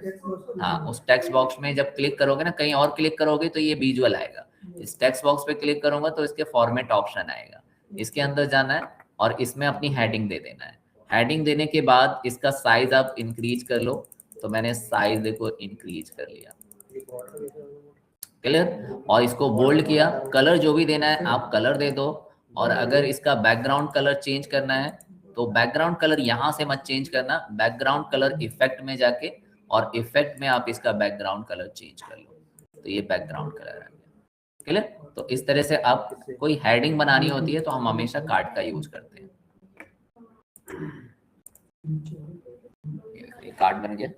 हाँ, उस टेक्स्ट बॉक्स में जब क्लिक करोगे ना, कहीं और क्लिक करोगे तो ये विजुअल आएगा। इस टेक्स्ट बॉक्स पे क्लिक करूंगा तो इसके फॉर्मेट ऑप्शन आएगा, इसके अंदर जाना है और इसमें अपनी हेडिंग दे देना है। हेडिंग देने के बाद इसका साइज आप इंक्रीज कर लो, तो मैंने साइज देखो इंक्रीज कर लिया। क्लियर? और इसको बोल्ड किया। कलर जो भी देना है आप कलर दे दो, और अगर इसका बैकग्राउंड कलर चेंज करना है तो बैकग्राउंड कलर यहाँ से मत चेंज करना, बैकग्राउंड कलर इफेक्ट में जाके और इफेक्ट में आप इसका बैकग्राउंड कलर चेंज कर लो, तो ये बैकग्राउंड कलर आ गया। क्लियर? तो इस तरह से आप कोई हेडिंग बनानी होती है तो हम हमेशा कार्ड का यूज करते हैं। कार्ड बन गया।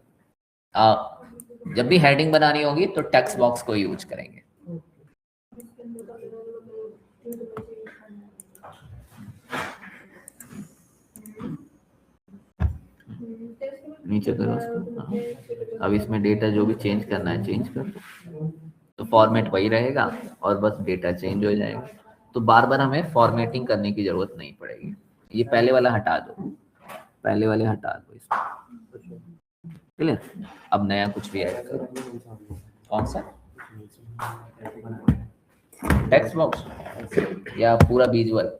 जब भी हेडिंग बनानी होगी तो टेक्स्ट बॉक्स को यूज करेंगे। नीचे करो उसको। अब इसमें डेटा जो भी चेंज करना है चेंज कर, तो फॉर्मेट वही रहेगा और बस डेटा चेंज हो जाएगा। तो बार बार हमें फॉर्मेटिंग करने की जरूरत नहीं पड़ेगी। ये पहले वाला हटा दो, पहले वाले हटा दो इसको। क्लियर? अब नया कुछ भी ऐड करो। कौन सा टेक्स्ट बॉक्स या पूरा विजुअल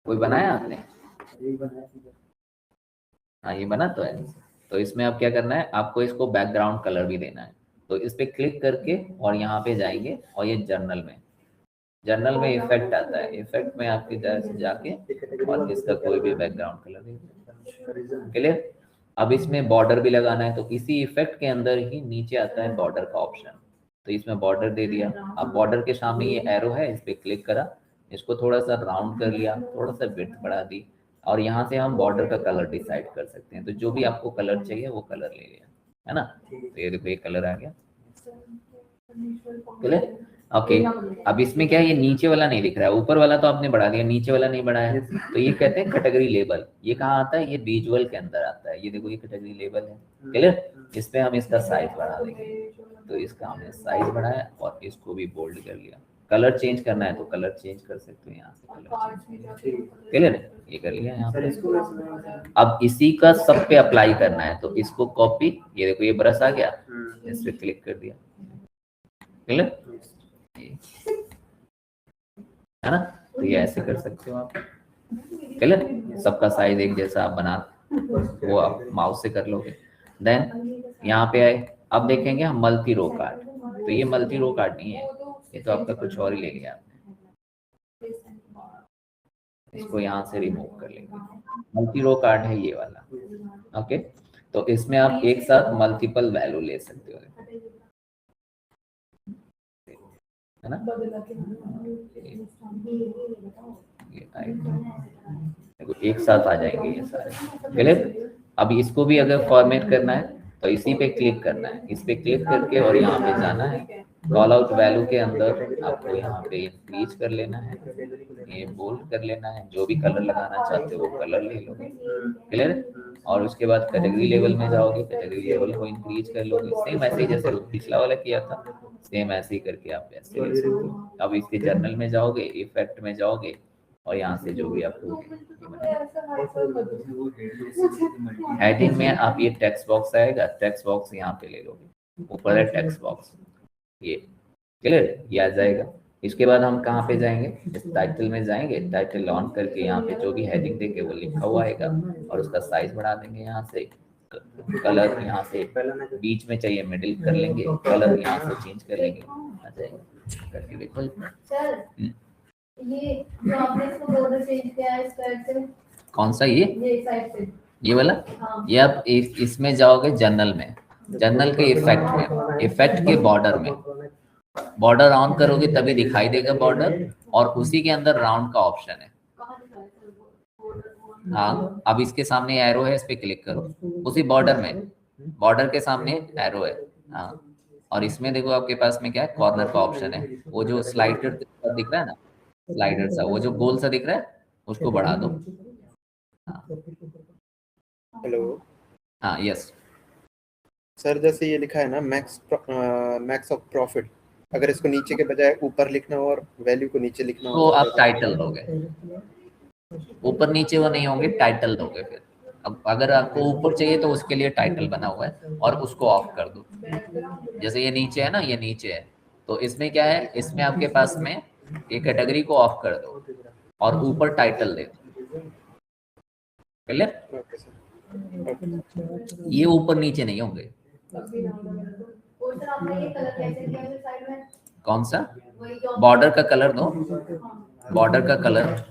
कोई बनाया आपने? हाँ, ये बना तो है। तो इसमें अब क्या करना है, आपको इसको बैकग्राउंड कलर भी देना है। तो इस पे क्लिक करके और यहाँ पे जाएंगे और ये जर्नल में इफेक्ट आता है। इफेक्ट में आपके जाके और इसका कोई भी बैकग्राउंड कलर दे दो। क्लियर? अब इसमें बॉर्डर भी लगाना है तो इसी इफेक्ट के अंदर ही नीचे आता है बॉर्डर का ऑप्शन, तो इसमें बॉर्डर दे दिया। अब बॉर्डर के सामने ये एरो है, इस पे क्लिक करा, इसको थोड़ा सा राउंड कर लिया, थोड़ा सा विड्थ बढ़ा दी और यहाँ से हम बॉर्डर का कलर डिसाइड कर सकते हैं। तो जो भी आपको कलर चाहिए वो कलर ले लिया, है ना? तो ये देखो ये कलर आ गया। क्लियर? ओके। अब इसमें क्या है, ये नीचे वाला नहीं दिख रहा है, ऊपर वाला तो आपने बढ़ा दिया, नीचे वाला नहीं बढ़ाया। तो ये कहते हैं कैटेगरी लेबल। ये कहाँ आता है? ये विजुअल के अंदर आता है। ये देखो ये कैटेगरी लेबल है। क्लियर? इस पे हम इसका साइज बढ़ा देंगे, तो इसका हमने साइज बढ़ाया और इसको भी बोल्ड कर लिया। कलर चेंज करना है तो कलर चेंज कर सकते हो यहाँ से कलर। क्लियर? ये कर लिया यहाँ पे। अब इसी का सब पे अप्लाई करना है तो इसको कॉपी, ये देखो ये ब्रश आ गया, इस पे क्लिक कर दिया। क्लियर? है ना? तो ये ऐसे कर सकते हो आप। क्लियर? सबका साइज एक जैसा आप बना, वो आप माउस से कर लोगे। देन यहाँ पे आए, अब देखेंगे हम मल्टी रो कार्ड। तो ये मल्टी रो कार्ड नहीं है, ये तो आपका कुछ और ही ले लिया आपने। इसको यहाँ से रिमूव कर लेंगे। मल्टी रो कार्ड है ये वाला। ओके, तो इसमें आप एक साथ मल्टीपल वैल्यू ले सकते हो, है ना। देखो एक साथ आ जाएंगे ये सारे, क्लियर। अब इसको भी अगर फॉर्मेट करना है तो इसी पे क्लिक करना है, इस पे क्लिक करके और यहाँ पे जाना है, कॉल आउट वैल्यू के अंदर आपको यहाँ पे इंक्रीज कर लेना है, ये बोल्ड कर लेना है, जो भी कलर लगाना चाहते हो वो कलर ले लोगे, क्लियर। और उसके बाद कैटेगरी लेवल में जाओगे, कैटेगरी लेवल को इंक्रीज कर लोगे, सेम ऐसे ही जैसे पिछला वाला किया था, सेम ऐसे ही करके आप ऐसे ले सकते हो। अब इसके जर्नल में जाओगे, इफेक्ट में जाओगे और यहाँ से जो भी आपको हेडिंग में आप ये टेक्स्ट बॉक्स आएगा, टेक्स्ट बॉक्स यहाँ पे ले लोगे, ऊपर है टेक्स्ट बॉक्स, ये क्लियर, ये आ जाएगा। इसके बाद हम कहाँ पे जाएंगे, इस टाइटल में जाएंगे, टाइटल ऑन करके यहाँ पे जो भी हेडिंग देंगे वो लिखा हुआ आएगा और उसका साइज बढ़ा देंगे। यहाँ से कलर यहाँ से बीच में चाहिए मिडिल कर लेंगे, कलर यहाँ से चेंज कर लेंगे, आ जाएगा करके देखो। ये जो आपने इसको बॉर्डर चेंज किया है इस साइड से, कौन सा ये साइड से, ये वाला? हाँ। ये आप इसमें जाओगे जनरल में, जनरल के इफेक्ट में, इफेक्ट के बॉर्डर में, बॉर्डर ऑन करोगे तभी दिखाई देगा बॉर्डर, और उसी के अंदर राउंड का ऑप्शन है। हाँ, अब इसके सामने एरो है, इस पे क्लिक करो, उसी बॉर्डर में, बॉर्डर के सामने एरो है। हाँ, और इसमें देखो आपके पास में क्या है, कॉर्नर का ऑप्शन है, वो जो स्लाइडर दिख रहा है ना, स्लाइडर सा, वो जो गोल सा दिख रहा है उसको बढ़ा दो। हेलो, हाँ यस सर जैसे ये लिखा है ना मैक्स ऑफ प्रॉफिट, अगर इसको नीचे के बजाय ऊपर लिखना हो और वैल्यू को नीचे लिखना हो तो आप टाइटल दोगे, ऊपर नीचे वो नहीं होंगे, टाइटल दोगे। फिर अब अगर आपको ऊपर चाहिए तो उसके लिए टाइटल बना हुआ है, और उसको ऑफ कर दो। जैसे ये नीचे है ना, ये नीचे है, तो इसमें क्या है, इसमें आपके पास में ये कैटेगरी को ऑफ कर दो और ऊपर टाइटल दे दो, क्लियर। ये ऊपर नीचे नहीं होंगे। कौन सा? बॉर्डर का कलर दो, बॉर्डर का कलर,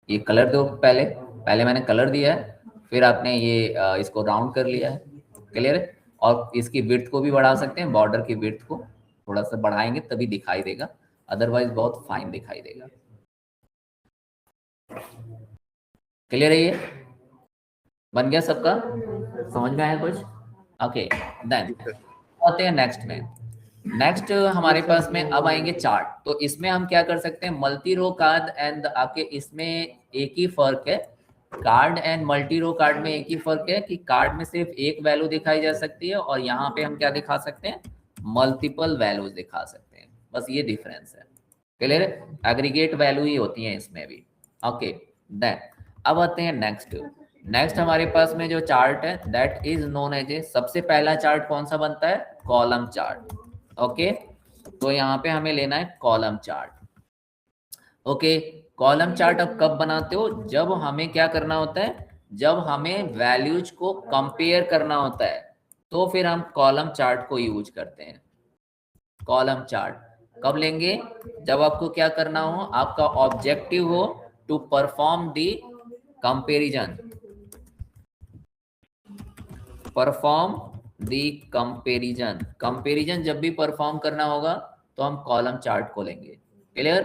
ये कलर दो। पहले मैंने कलर दिया है, फिर आपने ये इसको राउंड कर लिया है, क्लियर है। और इसकी विड्थ को भी बढ़ा सकते हैं, बॉर्डर की विड्थ को थोड़ा सा बढ़ाएंगे तभी दिखाई देगा, अदरवाइज बहुत फाइन दिखाई देगा, क्लियर है। ये बन गया सबका, समझ में आया कुछ? ओके, देन आते हैं नेक्स्ट में। नेक्स्ट हमारे पास में अब आएंगे चार्ट। तो इसमें हम क्या कर सकते हैं, मल्टी रो कार्ड एंड आपके इसमें एक ही फर्क है, card and multi row card में एक ही फर्क है कि कार्ड में सिर्फ एक वैल्यू दिखाई जा सकती है, और यहाँ पे हम क्या दिखा सकते हैं, मल्टीपल वैल्यूज दिखा सकते हैं, बस ये डिफरेंस है, क्लियर है। एग्रीगेट वैल्यू ही होती है इसमें भी। ओके, देन अब आते हैं नेक्स्ट हमारे पास में जो चार्ट है that is known as a, सबसे पहला चार्ट कौन सा बनता है, कॉलम चार्ट। ओके, तो यहाँ पे हमें लेना है column chart. Okay, column chart अब कब बनाते हो, जब हमें क्या करना होता है, जब हमें वैल्यूज को कंपेयर करना होता है, तो फिर हम कॉलम चार्ट को यूज करते हैं। कॉलम चार्ट कब लेंगे, जब आपको क्या करना हो, आपका ऑब्जेक्टिव हो to perform the comparison, perform the comparison जब भी परफॉर्म करना होगा तो हम कॉलम चार्ट को लेंगे, क्लियर।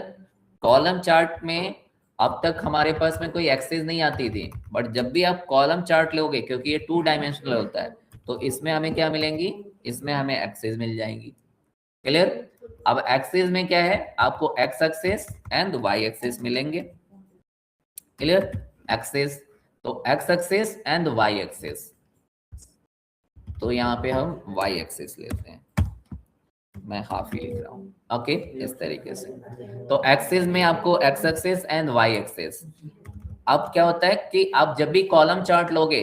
कॉलम चार्ट में अब तक हमारे पास में कोई एक्सेस नहीं आती थी, बट जब भी आप कॉलम चार्ट लोगे, क्योंकि ये 2 डायमेंशनल होता है, तो इसमें हमें क्या मिलेंगी, इसमें हमें एक्सेस मिल जाएंगी, क्लियर। अब एक्सेस में क्या है, आपको X axis and Y axis मिलेंगे, क्लियर। एक्सेस तो X axis and Y axis, तो यहाँ पे हम y एक्सिस लेते हैं, मैं हाफ ही लिख रहा हूँ। ओके, इस तरीके से, तो एक्सिस में आपको x axis and y axis. अब क्या होता है कि आप जब भी कॉलम चार्ट लोगे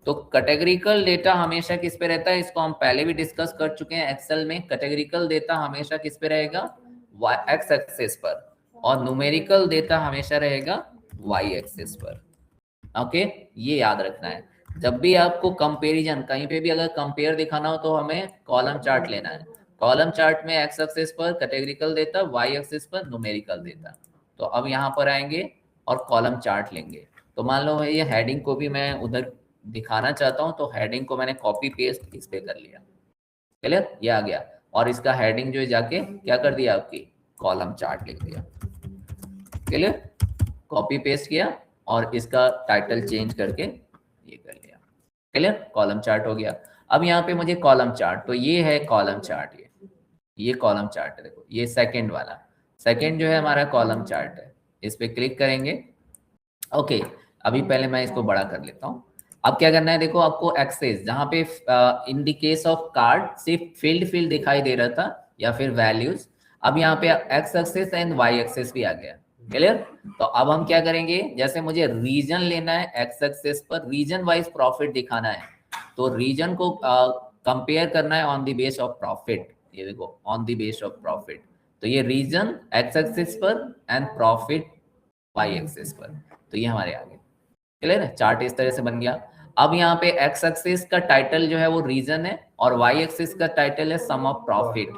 तो कैटेगरिकल डेटा हमेशा किस पे रहता है, इसको हम पहले भी डिस्कस कर चुके हैं एक्सेल में। कैटेगरिकल डेटा हमेशा किस पे रहेगा, x एक्सिस पर, और न्यूमेरिकल डेटा हमेशा रहेगा y एक्सिस पर। ओके, ये याद रखना है। जब भी आपको कंपैरिजन, कहीं पे भी अगर कंपेयर दिखाना हो तो हमें कॉलम चार्ट लेना है। कॉलम चार्ट में एक्स एक्सिस पर कैटेगरिकल देता, वाई एक्सिस पर न्यूमेरिकल देता। तो अब यहाँ पर आएंगे और कॉलम चार्ट लेंगे। तो मान लो ये हेडिंग को भी मैं उधर दिखाना चाहता हूँ, तो हेडिंग को मैंने कॉपी पेस्ट इस पे कर लिया, क्लियर, ये आ गया। और इसका हेडिंग जो है जाके क्या कर दिया, आपकी कॉलम चार्ट लिख दिया, क्लियर, कॉपी पेस्ट किया और इसका टाइटल चेंज करके ये कर लिया, क्लियर, कॉलम चार्ट हो गया। अब यहाँ पे मुझे कॉलम चार्ट, तो ये है कॉलम चार्ट, ये कॉलम चार्ट है, देखो ये सेकंड वाला, सेकंड जो है हमारा कॉलम चार्ट है, इस पे क्लिक करेंगे। ओके, अभी पहले मैं इसको बड़ा कर लेता हूँ। अब क्या करना है, देखो आपको एक्सेस, जहाँ पे इन द केस ऑफ कार्ड सिर्फ फील्ड दिखाई दे रहा था या फिर वैल्यूज, अब यहाँ पे X axis and Y axis भी आ गया, क्लियर। तो अब हम क्या करेंगे, जैसे मुझे रीजन लेना है, एक्स एक्सेस पर रीजन वाइज प्रॉफिट दिखाना है, तो रीजन को कंपेयर करना है on the base of profit. ये देखो on the base of profit, तो ये रीजन एक्स एक्सिस पर एंड प्रॉफिट वाई एक्सिस पर, तो ये हमारे आगे, क्लियर है, चार्ट इस तरह से बन गया। अब यहाँ पे एक्स एक्सिस का टाइटल जो है वो रीजन है और वाई एक्सिस का टाइटल है सम ऑफ प्रॉफिट,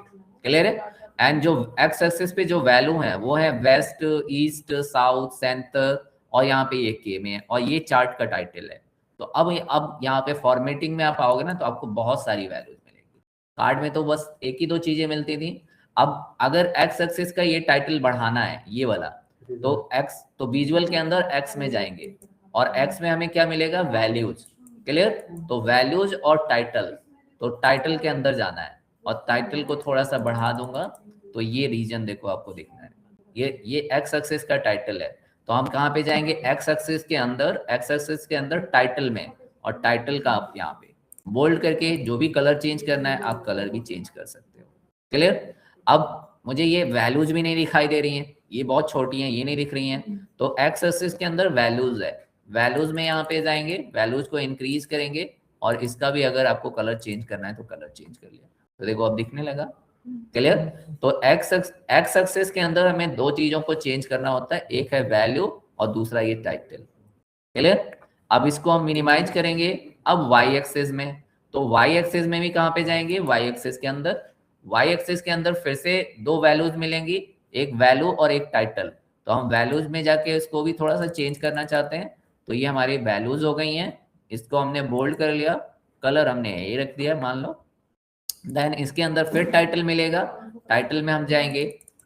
क्लियर है। एंड जो एक्स एक्सिस पे जो वैल्यू है वो है वेस्ट, ईस्ट, साउथ, सेंटर, और यहाँ पे ये के में है, और ये चार्ट का टाइटल है। तो अब यहाँ पे फॉर्मेटिंग में आप आओगे ना, तो आपको बहुत सारी वैल्यूज मिलेगी। कार्ड में तो बस एक ही दो चीजें मिलती थी। अब अगर एक्स एक्सिस का ये टाइटल बढ़ाना है, ये वाला, तो एक्स, तो विजुअल के अंदर एक्स में जाएंगे और एक्स में हमें क्या मिलेगा, वैल्यूज, क्लियर। तो वैल्यूज और टाइटल, तो टाइटल के अंदर जाना है और टाइटल को थोड़ा सा बढ़ा दूंगा, तो ये रीजन देखो आपको दिखना है, ये एक्स एक्सिस का टाइटल है। तो हम कहाँ पे जाएंगे, एक्स एक्सिस के अंदर, एक्स एक्सिस के अंदर टाइटल में, और टाइटल का आप यहाँ पे बोल्ड करके जो भी कलर चेंज करना है आप कलर भी चेंज कर सकते हो, क्लियर। अब मुझे ये वैल्यूज भी नहीं दिखाई दे रही हैं, ये बहुत छोटी हैं, ये नहीं दिख रही हैं, तो एक्स एक्सिस के अंदर वैल्यूज है, वैल्यूज में यहाँ पे जाएंगे, वैल्यूज को इंक्रीज करेंगे और इसका भी अगर आपको कलर चेंज करना है तो कलर चेंज कर लिया, तो देखो अब दिखने लगा, क्लियर। तो एक्स एक्सिस के अंदर हमें दो चीजों को चेंज करना होता है, एक है वैल्यू और दूसरा ये टाइटल, क्लियर। अब इसको हम मिनिमाइज करेंगे अब वाई एक्सिस में, तो वाई एक्सिस में भी कहाँ पे जाएंगे, वाई एक्सिस के अंदर, वाई एक्सिस के अंदर फिर से दो वैल्यूज मिलेंगी, एक वैल्यू और एक टाइटल। तो हम वैल्यूज में जाके इसको भी थोड़ा सा चेंज करना चाहते हैं, तो ये हमारी वैल्यूज हो गई हैं, इसको हमने बोल्ड कर लिया, कलर हमने यही रख दिया मान लो। देन इसके अंदर फिर टाइटल मिलेगा, टाइटल में हम जाएंगे,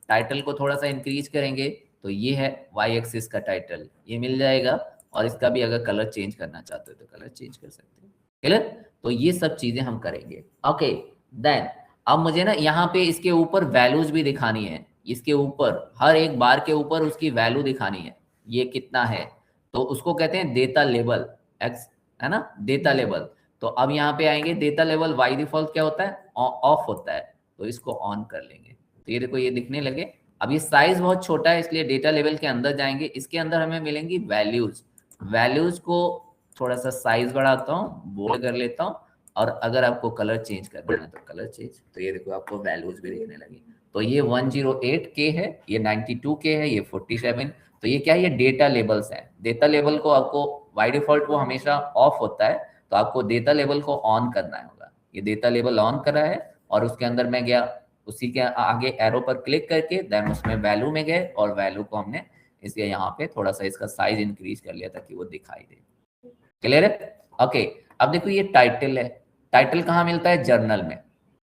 टाइटल को थोड़ा सा इंक्रीज करेंगे, तो ये है वाई एक्सिस का टाइटल, ये मिल जाएगा, और इसका भी अगर कलर चेंज करना चाहते हो तो कलर चेंज कर सकते हो, क्लियर। तो ये सब चीजें हम करेंगे, ओके। देन अब मुझे ना यहाँ पे इसके ऊपर वैल्यूज भी दिखानी है, इसके ऊपर हर एक बार के ऊपर उसकी वैल्यू दिखानी है, ये कितना है, तो उसको कहते हैं डेटा लेवल, एक्स है ना, डेटा लेवल। तो अब यहाँ पे आएंगे, डेटा लेवल बाय डिफॉल्ट क्या होता है, ऑफ होता है, तो इसको ऑन कर लेंगे, तो ये देखो ये दिखने लगे। अब ये साइज बहुत छोटा है इसलिए डेटा लेवल के अंदर जाएंगे, इसके अंदर हमें मिलेंगी वैल्यूज, वैल्यूज को थोड़ा सा साइज बढ़ाता हूँ, बोल्ड कर लेता हूँ, और अगर आपको कलर चेंज करना है तो कलर चेंज, तो ये देखो आपको वैल्यूज भी दिखने लगी। तो ये 108K है, ये 92K है, ये 47, तो ये क्या है, ये डेटा लेवल्स है। डेटा लेवल को आपको बाय डिफॉल्ट वो हमेशा ऑफ होता है, तो आपको डेटा लेवल को ऑन करना होगा। ये डेटा लेवल ऑन करा है और उसके अंदर मैं गया, उसी के आगे एरो पर क्लिक करके देन उसमें वैल्यू में गए और वैल्यू को हमने इसके यहाँ पे थोड़ा सा इसका साइज इंक्रीज कर लिया ताकि वो दिखाई दे, क्लियर है, ओके। अब देखो ये टाइटल है, टाइटल कहाँ मिलता है, जर्नल में,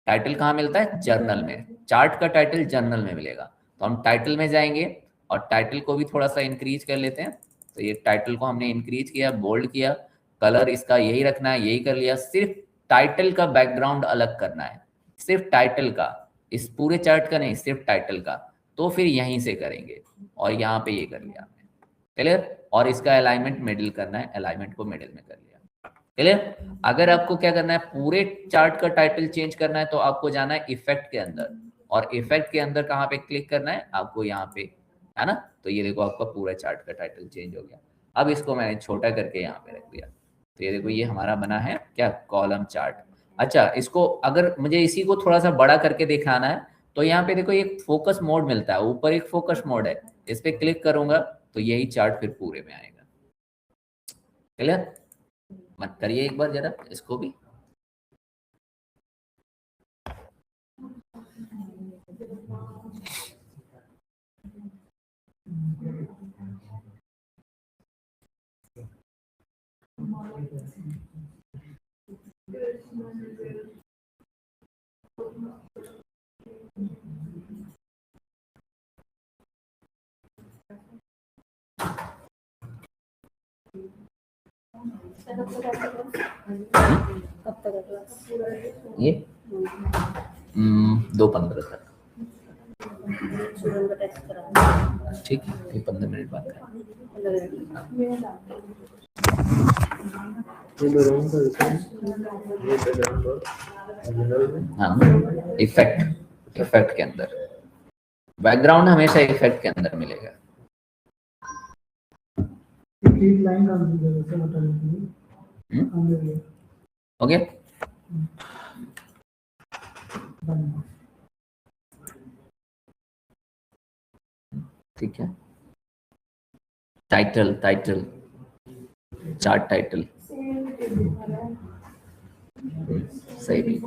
टाइटल कहाँ मिलता है, जर्नल में, चार्ट का टाइटल जर्नल में मिलेगा। तो हम टाइटल में जाएंगे और टाइटल को भी थोड़ा सा इंक्रीज कर लेते हैं, तो ये टाइटल को हमने इंक्रीज किया, बोल्ड किया, कलर इसका यही रखना है, यही कर लिया, सिर्फ टाइटल का बैकग्राउंड अलग करना है, सिर्फ टाइटल का, इस पूरे चार्ट का नहीं, सिर्फ टाइटल का, तो फिर यहीं से करेंगे और यहाँ पे ये कर लिया हमने, क्लियर। और इसका अलाइनमेंट मिडिल करना है, अलाइनमेंट को मिडिल में कर लिया, क्लियर। अगर आपको क्या करना है, पूरे चार्ट का टाइटल चेंज करना है, तो आपको जाना है इफेक्ट के अंदर, और इफेक्ट के अंदर कहाँ पे क्लिक करना है आपको, यहाँ पे, है ना। तो ये देखो आपका पूरा चार्ट का टाइटल चेंज हो गया। अब इसको मैंने छोटा करके यहाँ पे रख दिया, तो ये देखो ये हमारा बना है क्या, कॉलम चार्ट। अच्छा, इसको अगर मुझे इसी को थोड़ा सा बड़ा करके दिखाना है, तो यहाँ पे देखो एक फोकस मोड मिलता है, ऊपर एक फोकस मोड है, इस पे क्लिक करूंगा तो यही चार्ट फिर पूरे में आएगा, क्लियर। मत करिए एक बार जरा इसको भी, ये 2:15 तक, ठीक है, फिर 15 मिनट बाद हाँ, इफेक्ट के अंदर बैकग्राउंड हमेशा इफेक्ट के अंदर मिलेगा। ओके, ठीक है। टाइटल चार्ट टाइटल सही भी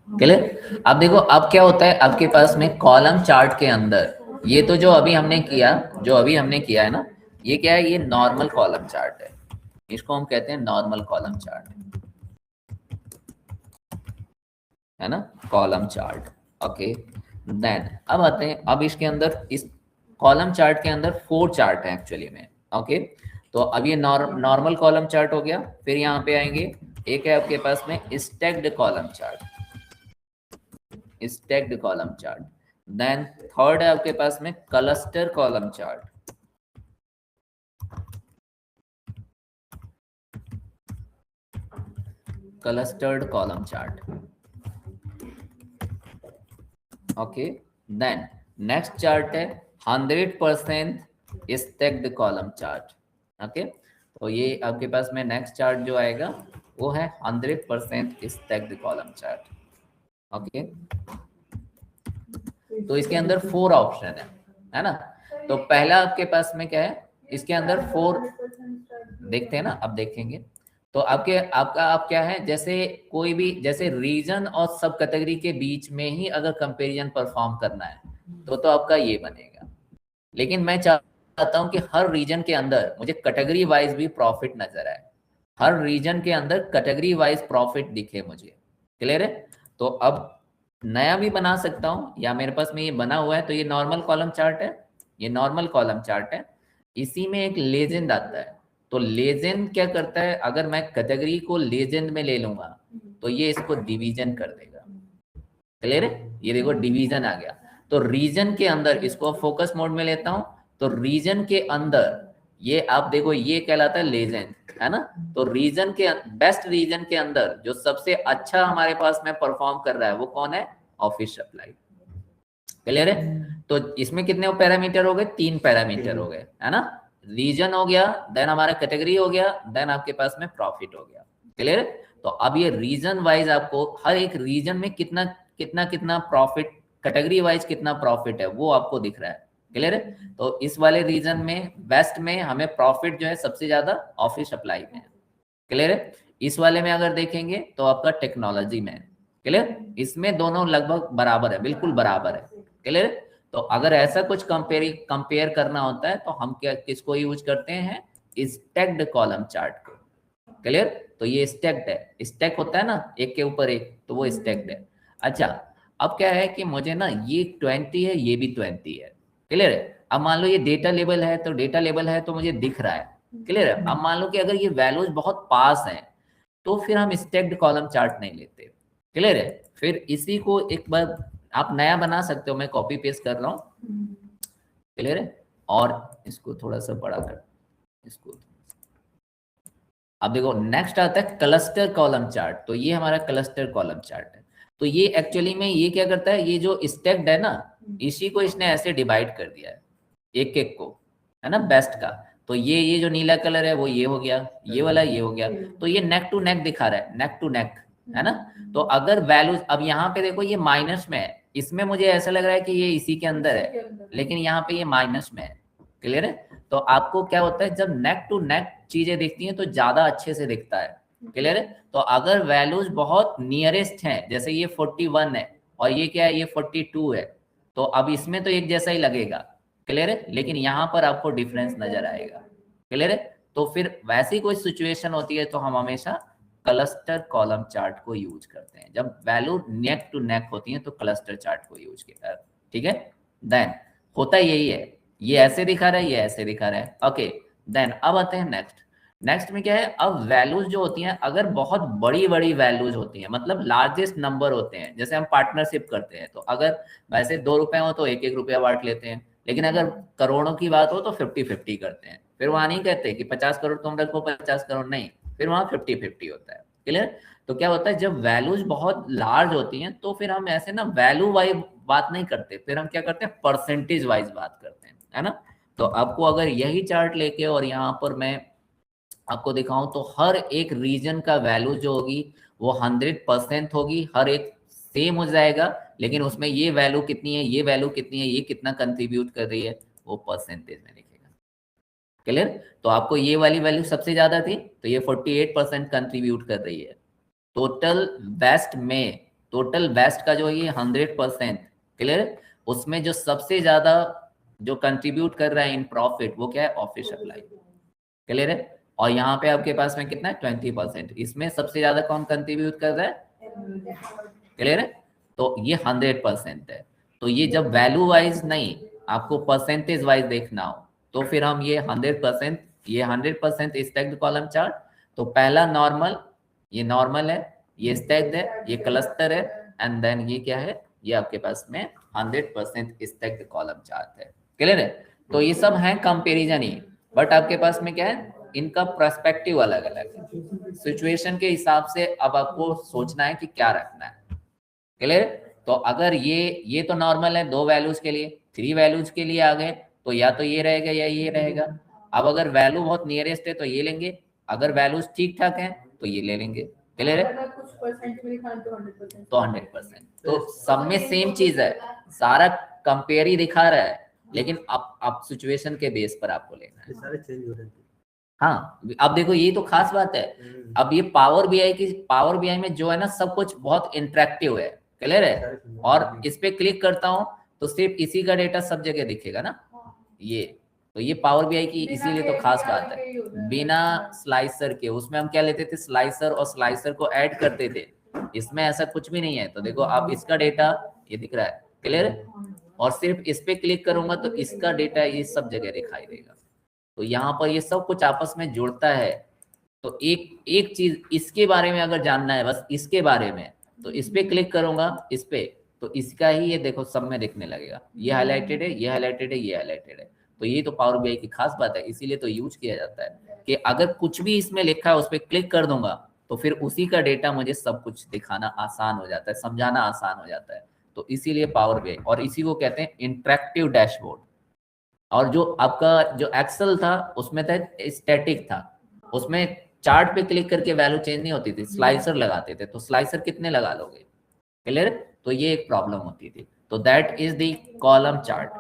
क्लियर। अब देखो अब क्या होता है आपके पास में कॉलम चार्ट के अंदर, ये तो जो अभी हमने किया है ना, ये क्या है, ये नॉर्मल कॉलम चार्ट है, इसको हम कहते हैं नॉर्मल कॉलम चार्ट, है ना, कॉलम चार्ट। ओके, देन अब आते हैं, अब इसके अंदर इस कॉलम चार्ट के अंदर 4 चार्ट है एक्चुअली में। ओके, तो अब ये नॉर्मल कॉलम चार्ट हो गया, फिर यहाँ पे आएंगे, एक है आपके पास में stacked column chart, then third है आपके पास में cluster column chart, clustered column chart. Okay, then next chart है 100% स्टैक्ड कॉलम चार्ट। ओके, तो ये आपके पास में नेक्स्ट चार्ट जो आएगा वो है 100% स्टैक्ड कॉलम चार्ट। ओके, तो इसके अंदर 4 ऑप्शन है ना। तो पहला आपके पास में क्या है, इसके अंदर 4 देखते हैं ना, अब देखेंगे तो आप क्या है, जैसे कोई भी, जैसे रीजन और सब कैटेगरी के बीच में ही अगर कंपैरिजन परफॉर्म करना है तो आपका ये बनेगा। लेकिन मैं चाहता हूं कि हर रीजन के अंदर मुझे कैटेगरी वाइज भी प्रॉफिट नजर आए, हर रीजन के अंदर कैटेगरी वाइज प्रॉफिट दिखे मुझे। क्लियर है? तो अब नया भी बना सकता हूं, या मेरे पास में ये बना हुआ है, तो ये नॉर्मल कॉलम चार्ट है, ये नॉर्मल कॉलम चार्ट है। इसी में एक लेजेंड आता है, तो लेजेंड क्या करता है, अगर मैं कैटेगरी को लेजेंड में ले लूंगा तो ये इसको डिवीजन कर देगा। क्लियर है? ये देखो डिवीजन आ गया। तो रीजन के अंदर इसको फोकस मोड में लेता हूं, तो रीजन के अंदर ये आप देखो ये कहलाता है लेजेंड, है ना। तो रीजन के बेस्ट रीजन के अंदर जो सबसे अच्छा हमारे पास में परफॉर्म कर रहा है वो कौन है, ऑफिस सप्लाई। क्लियर है? तो इसमें कितने पैरामीटर हो गए, 3 पैरामीटर हो गए, है ना। रीजन हो गया, देन हमारा कैटेगरी हो गया, देन आपके पास में प्रॉफिट हो गया। क्लियर है? तो अब ये रीजन वाइज आपको हर एक रीजन में कितना प्रॉफिट, कैटेगरी वाइज कितना प्रॉफिट है वो आपको दिख रहा है। क्लियर है? तो इस वाले रीजन में वेस्ट में हमें प्रॉफिट जो है सबसे ज्यादा ऑफिस सप्लाई में है। क्लियर है? इस वाले में अगर देखेंगे तो आपका टेक्नोलॉजी में है। क्लियर? इसमें दोनों लगभग बराबर है, बिल्कुल बराबर है। क्लियर? तो अगर ऐसा कुछ कंपेयर करना होता है तो हम किसको यूज करते हैं, स्टैक्ड कॉलम चार्ट को। क्लियर? तो ये स्टैक्ड है, स्टैक होता है ना एक के ऊपर एक, तो वो स्टैक्ड है। अच्छा, अब क्या है कि मुझे ना ये 20 है, ये भी 20 है। क्लियर है? अब मान लो ये डेटा लेबल है, तो डेटा लेबल है तो मुझे दिख रहा है। क्लियर है? अब मान लो कि अगर ये वैल्यूज बहुत पास हैं तो फिर हम स्टैक्ड कॉलम चार्ट नहीं लेते। क्लियर है? फिर इसी को एक बार आप नया बना सकते हो, मैं कॉपी पेस्ट कर रहा हूँ। क्लियर है? और इसको थोड़ा सा बड़ा कर, इसको अब देखो नेक्स्ट आता है क्लस्टर कॉलम चार्ट। तो ये हमारा क्लस्टर कॉलम चार्ट है। तो ये एक्चुअली में ये क्या करता है, ये जो स्टैक्ड है ना, इसी को इसने ऐसे डिवाइड कर दिया है एक एक को, है ना, बेस्ट का। तो ये जो नीला कलर है वो ये हो गया, ये वाला ये हो गया। तो ये नेक टू नेक दिखा रहा है, नेक टू नेक, है ना। तो अगर वैल्यूज, अब यहाँ पे देखो ये माइनस में है, इसमें मुझे ऐसा लग रहा है कि ये इसी के अंदर है, लेकिन यहाँ पे ये माइनस में है। क्लियर है? तो आपको क्या होता है, जब नेक टू नेक चीजें दिखती हैं तो ज्यादा अच्छे से दिखता है। क्लियर है? तो अगर वैल्यूज बहुत नियरेस्ट हैं, जैसे ये 41 है और ये क्या है, ये 42 है, तो अब इसमें तो एक जैसा ही लगेगा। क्लियर है, लेकिन यहाँ पर आपको डिफरेंस नजर आएगा। क्लियर है, तो फिर वैसी कोई सिचुएशन होती है तो हम हमेशा क्लस्टर कॉलम चार्ट को यूज करते हैं। जब वैल्यू नेक टू नेक होती है तो क्लस्टर चार्ट को यूज किया, ठीक है। देन होता यही है, ये ऐसे दिखा रहा है, ये ऐसे दिखा रहा है। ओके, देन अब आते हैं नेक्स्ट में क्या है, अब वैल्यूज जो होती हैं, अगर बहुत बड़ी बड़ी वैल्यूज होती हैं, मतलब लार्जेस्ट नंबर होते हैं, जैसे हम पार्टनरशिप करते हैं तो अगर वैसे 2 रुपए हो तो 1-1 रुपया बांट लेते हैं, लेकिन अगर करोड़ों की बात हो तो 50-50 करते हैं। फिर वहां नहीं कहते कि 50 करोड़ तुम रखो 50 करोड़, नहीं, फिर वहां 50-50 होता है। क्लियर, तो क्या होता है जब वैल्यूज बहुत लार्ज होती हैं तो फिर हम ऐसे ना वैल्यू वाइज बात नहीं करते, फिर हम क्या करते हैं परसेंटेज वाइज बात करते हैं, है ना। तो आपको अगर यही चार्ट लेके और यहाँ पर मैं आपको दिखाऊं तो हर एक रीजन का वैल्यू जो होगी वो 100% होगी, हर एक सेम हो जाएगा, लेकिन उसमें ये वैल्यू कितनी है, ये वैल्यू कितनी है, ये कितना कंट्रीब्यूट कर रही है, वो परसेंटेज में लिखेगा। क्लियर, तो आपको ये वाली वैल्यू सबसे ज्यादा थी तो ये 48% कंट्रीब्यूट कर रही है। टोटल वेस्ट का जो ये 100%, क्लियर, उसमें जो सबसे ज्यादा जो कंट्रीब्यूट कर रहा है इन प्रॉफिट वो क्या है, ऑफिस सप्लाई। क्लियर है, और यहाँ पे आपके पास में कितना है 20%, इसमें सबसे ज्यादा कौन कंट्रीब्यूट कर रहा है। क्लियर है, तो ये 100% है। तो ये जब वैल्यू वाइज नहीं, आपको परसेंटेज वाइज देखना हो तो फिर हम ये 100% स्टैक्ड कॉलम चार्ट, तो पहला नॉर्मल, ये नॉर्मल है, ये स्टैक्ड है, ये क्लस्टर है, एंड देन ये क्या है, ये आपके पास में 100% स्टैक्ड कॉलम चार्ट है। क्लियर है, तो ये सब है कंपेरिजन ही, बट आपके पास में क्या है, इनका पर्सपेक्टिव अलग अलग है। सिचुएशन के हिसाब से अब आपको सोचना है कि क्या रखना है। क्लियर, तो अगर ये तो नॉर्मल है 2 वैल्यूज के लिए, 3 वैल्यूज के लिए आ गए तो या तो ये रहेगा या ये रहेगा। अब अगर वैल्यू बहुत नियरेस्ट है तो ये लेंगे, अगर वैल्यूज ठीक ठाक है तो ये ले लेंगे। क्लियर है, अगर कुछ परसेंट में दिखाएं तो 100%, तो 100%, तो सब में सेम चीज है, सारा कंपेयर ही दिखा रहा है, लेकिन अब सिचुएशन के बेस पर आपको लेना है। सारे चेंज हो रहे हैं। हाँ, अब देखो ये तो खास बात है। अब ये पावर बीआई में जो है ना सब कुछ बहुत इंटरेक्टिव है। क्लियर है, और इस पे क्लिक करता हूँ तो सिर्फ इसी का डेटा सब जगह दिखेगा ना, ये तो ये पावर बीआई की इसीलिए तो खास बात है, बिना स्लाइसर के। उसमें हम क्या लेते थे, स्लाइसर, और स्लाइसर को ऐड करते थे, इसमें ऐसा कुछ भी नहीं है। तो देखो आप इसका डेटा ये दिख रहा है। क्लियर है, और सिर्फ इस पे क्लिक करूंगा तो इसका डेटा ये सब जगह दिखाई देगा। तो यहाँ पर ये सब कुछ आपस में जुड़ता है। तो एक चीज इसके बारे में अगर जानना है, बस इसके बारे में, तो इस पे क्लिक करूंगा, इस पे, तो इसका ही ये देखो सब में दिखने लगेगा, ये हाईलाइटेड है, ये हाईलाइटेड है, ये हाईलाइटेड है। तो ये तो पावर बीआई की खास बात है, इसीलिए तो यूज किया जाता है कि अगर कुछ भी इसमें लिखा है उस पर क्लिक कर दूंगा तो फिर उसी का डेटा मुझे सब कुछ दिखाना आसान हो जाता है, समझाना आसान हो जाता है। तो इसीलिए पावर बीआई, और इसी को कहते हैं इंटरेक्टिव डैशबोर्ड। और जो आपका जो एक्सेल था उसमें था स्टैटिक था, उसमें चार्ट पे क्लिक करके वैल्यू चेंज नहीं होती थी, स्लाइसर लगाते थे, तो स्लाइसर कितने लगा लोगे। क्लियर, तो ये एक प्रॉब्लम होती थी। तो that is the column chart,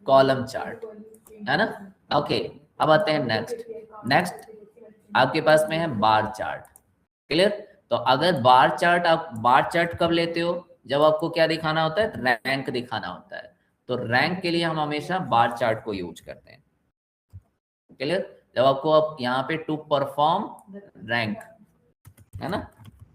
column chart, है ना। ओके, अब आते हैं नेक्स्ट आपके पास में है बार चार्ट। क्लियर, तो अगर बार चार्ट, आप बार चार्ट कब लेते हो, जब आपको क्या दिखाना होता है, रैंक दिखाना होता है। तो रैंक के लिए हम हमेशा बार चार्ट को यूज करते हैं। क्लियर, जब आपको अब यहाँ पे टू परफॉर्म रैंक, है ना,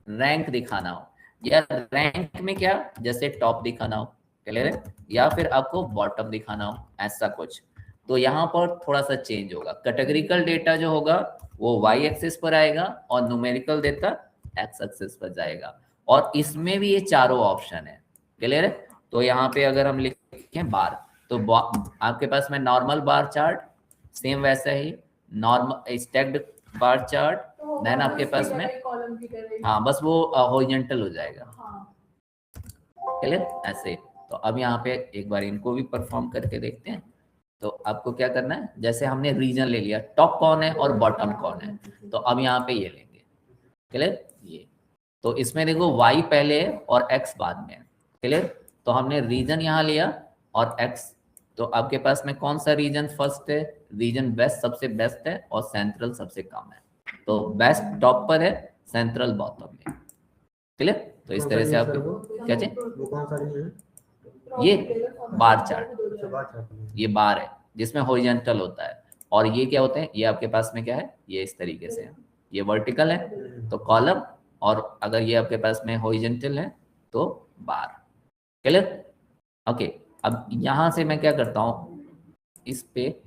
रैंक दिखाना हो, या रैंक में क्या, जैसे टॉप दिखाना हो, क्लियर है, या फिर आपको बॉटम दिखाना हो, ऐसा कुछ, तो यहाँ पर थोड़ा सा चेंज होगा। कैटेगरिकल डेटा जो होगा वो वाई एक्सिस पर आएगा और न्यूमेरिकल डेटा एक्स एक्सिस पर जाएगा, और इसमें भी ये चारों ऑप्शन है। क्लियर है, तो यहाँ पे अगर हम लिखें बार, तो आपके पास में नॉर्मल बार चार्ट, सेम वैसा ही normal stacked bar chart, then आपके पास में, हाँ बस वो हॉरिजॉन्टल हो जाएगा। क्लियर, ऐसे। तो अब यहाँ पे एक बार इनको भी परफॉर्म करके देखते हैं। तो आपको क्या करना है, जैसे हमने रीजन ले लिया, टॉप कौन है और बॉटम कौन है, तो अब यहाँ पे ये लेंगे। क्लियर, ये तो इसमें देखो y पहले है और x बाद में है। क्लियर, तो हमने रीजन यहाँ लिया और x, तो आपके पास में कौन सा रीजन फर्स्ट है, रीजन वेस्ट सबसे बेस्ट है और सेंट्रल सबसे कम है। तो वेस्ट टॉप पर है, सेंट्रल बॉटम में। क्लियर, तो इस तरह से आप क्या चाहिए, वो कौन सा रिंग है? ये बार चार्ट, ये बार है जिसमें हॉरिजॉन्टल होता है, और ये क्या होते हैं, ये आपके पास में क्या है, ये इस तरीके से है, ये वर्टिकल है तो कॉलम, और अगर ये आपके पास में हॉरिजॉन्टल है तो बार। क्लियर? ओके, अब यहां से मैं क्या करता हूं, इस पे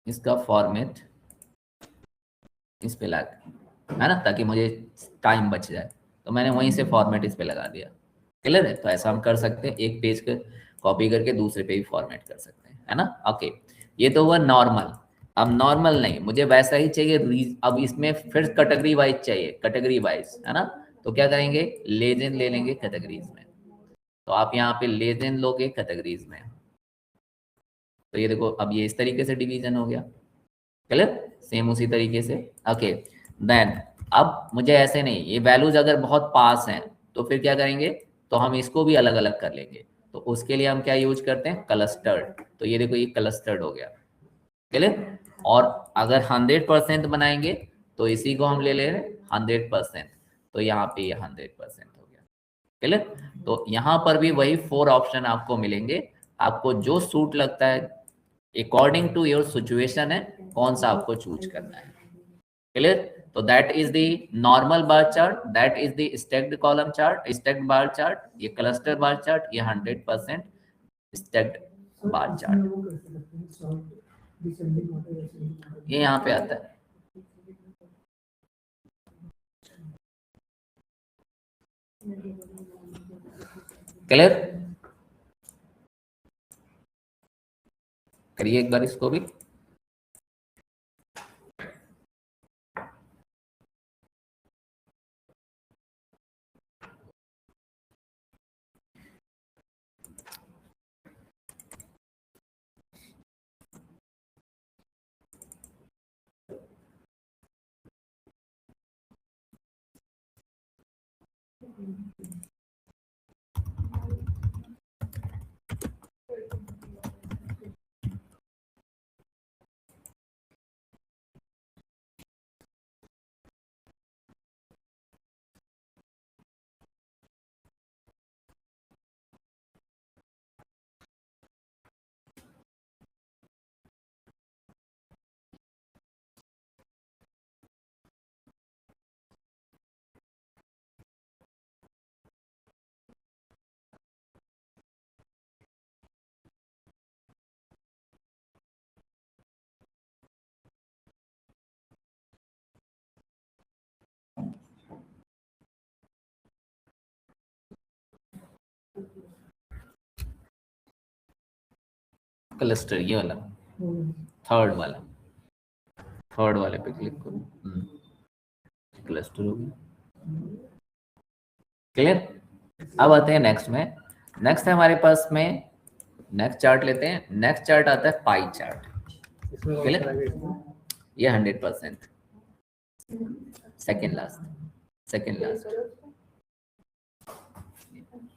इसका फॉर्मेट इस पे लगा, है ना, ताकि मुझे टाइम बच जाए, तो मैंने वहीं से फॉर्मेट इस पे लगा दिया। क्लियर है? तो ऐसा हम कर सकते हैं, एक पेज के कॉपी करके दूसरे पे भी फॉर्मेट कर सकते हैं, है ना। ओके, ये तो हुआ नॉर्मल। अब नॉर्मल नहीं, मुझे वैसा ही चाहिए, अब इसमें फिर कैटेगरी वाइज चाहिए, कैटेगरी वाइज, है ना। तो क्या करेंगे, लेजेंड ले लेंगे कैटेगरीज में, तो आप यहाँ पे लेजेंड लोगे कैटेगरीज में, तो ये देखो अब ये इस तरीके से डिवीजन हो गया। क्लियर? सेम उसी तरीके से। ओके, देन अब मुझे ऐसे नहीं, ये वैल्यूज अगर बहुत पास हैं तो फिर क्या करेंगे, तो हम इसको भी अलग अलग कर लेंगे, तो उसके लिए हम क्या यूज करते हैं, क्लस्टर्ड। तो ये देखो ये क्लस्टर्ड हो गया। क्लियर? और अगर 100% बनाएंगे तो इसी को हम ले ले रहे 100%, तो यहाँ पे ये 100% हो गया। क्लियर? तो यहाँ पर भी वही 4 ऑप्शन आपको मिलेंगे, आपको जो सूट लगता है अकॉर्डिंग टू योर सिचुएशन है, कौन सा आपको चूज करना है। क्लियर? तो that is the normal bar chart, that is the stacked column chart, stacked bar chart, ये क्लस्टर बार चार्ट, ये 100% स्टैक्ड बार चार्ट, ये यहाँ पे आता है। क्लियर? करिए एक बार इसको भी। क्लस्टर ये वाला, थर्ड वाले पे क्लिक करो, क्लस्टर हो गया। क्लियर? अब आते हैं नेक्स्ट में, नेक्स्ट है हमारे पास में, नेक्स्ट चार्ट लेते हैं, नेक्स्ट चार्ट आता है पाई चार्ट। क्लियर? ये 100%, सेकेंड लास्ट।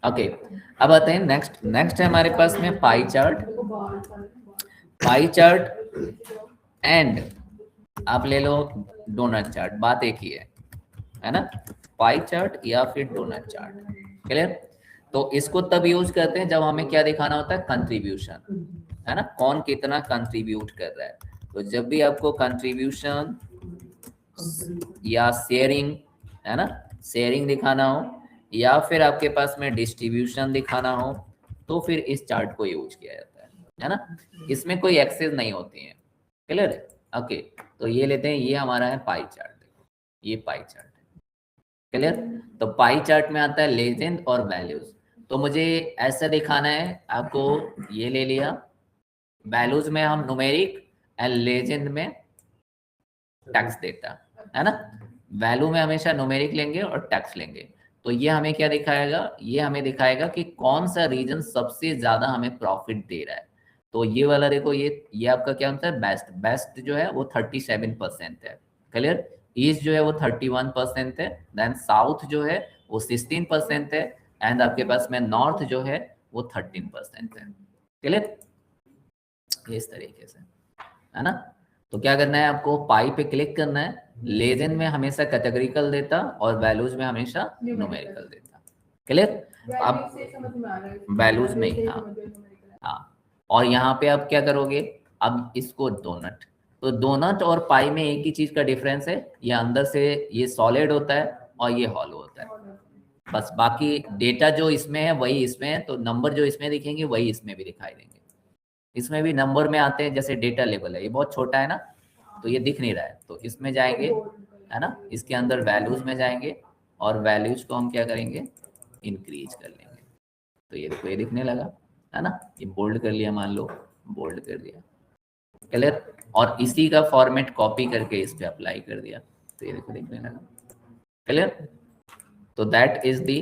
ओके, अब आते हैं नेक्स्ट है हमारे पास में पाई चार्ट एंड आप ले लो डोनट चार्ट, बात एक ही है ना, पाई चार्ट या फिर डोनट चार्ट। क्लियर? तो इसको तब यूज करते हैं जब हमें क्या दिखाना होता है, कंट्रीब्यूशन, है ना, कौन कितना कंट्रीब्यूट कर रहा है। तो जब भी आपको कंट्रीब्यूशन या शेयरिंग, है ना, शेयरिंग दिखाना हो, या फिर आपके पास में डिस्ट्रीब्यूशन दिखाना हो, तो फिर इस चार्ट को यूज किया जाता है ना, इसमें कोई एक्सेस नहीं होती है। क्लियर है? ओके, तो ये लेते हैं, ये हमारा है पाई चार्ट, देखो ये पाई चार्ट है। क्लियर? तो पाई चार्ट में आता है लेजेंड और वैल्यूज, तो मुझे ऐसा दिखाना है आपको, ये ले लिया, वैल्यूज में हम न्यूमेरिक एंड लेजेंड में टेक्स्ट डेटा, है ना, वैल्यू में हमेशा न्यूमेरिक लेंगे और टेक्स्ट लेंगे। तो ये हमें क्या दिखाएगा, ये हमें दिखाएगा कि कौन सा रीजन सबसे ज्यादा हमें प्रॉफिट दे रहा है। तो ये वाला देखो, ये आपका क्या होता है, बेस्ट जो है वो 37% है। क्लियर? ईस्ट जो है वो 31% है, देन साउथ जो है वो 16% है, एंड आपके पास में नॉर्थ जो है वो 13% है। क्लियर? इस तरीके से, है ना। तो क्या करना है आपको, पाई पे क्लिक करना है, लेजेंड में हमेशा कैटेगरिकल देता और वैल्यूज में हमेशा न्यूमेरिकल देता। क्लियर? अब वैल्यूज में ही, हाँ। और यहाँ पे आप क्या करोगे, अब इसको डोनट, तो डोनट और पाई में एक ही चीज का डिफरेंस है, ये अंदर से ये सॉलिड होता है और ये हॉलो होता है, बस बाकी डेटा जो इसमें है वही इसमें है, तो नंबर जो इसमें दिखेंगे वही इसमें भी दिखाई देंगे। इसमें भी नंबर में आते हैं, जैसे डेटा लेवल है, ये बहुत छोटा है ना, तो ये दिख नहीं रहा है, तो इसमें जाएंगे, है ना, इसके अंदर वैल्यूज में जाएंगे और वैल्यूज को हम क्या करेंगे, इंक्रीज कर लेंगे। तो ये देखो ये दिखने लगा, है ना, ये बोल्ड कर लिया, मान लो बोल्ड कर दिया, क्लियर। और इसी का फॉर्मेट कॉपी करके इस पे अप्लाई कर दिया, तो ये देखो दिखने लगा, क्लियर। तो दैट इज दी।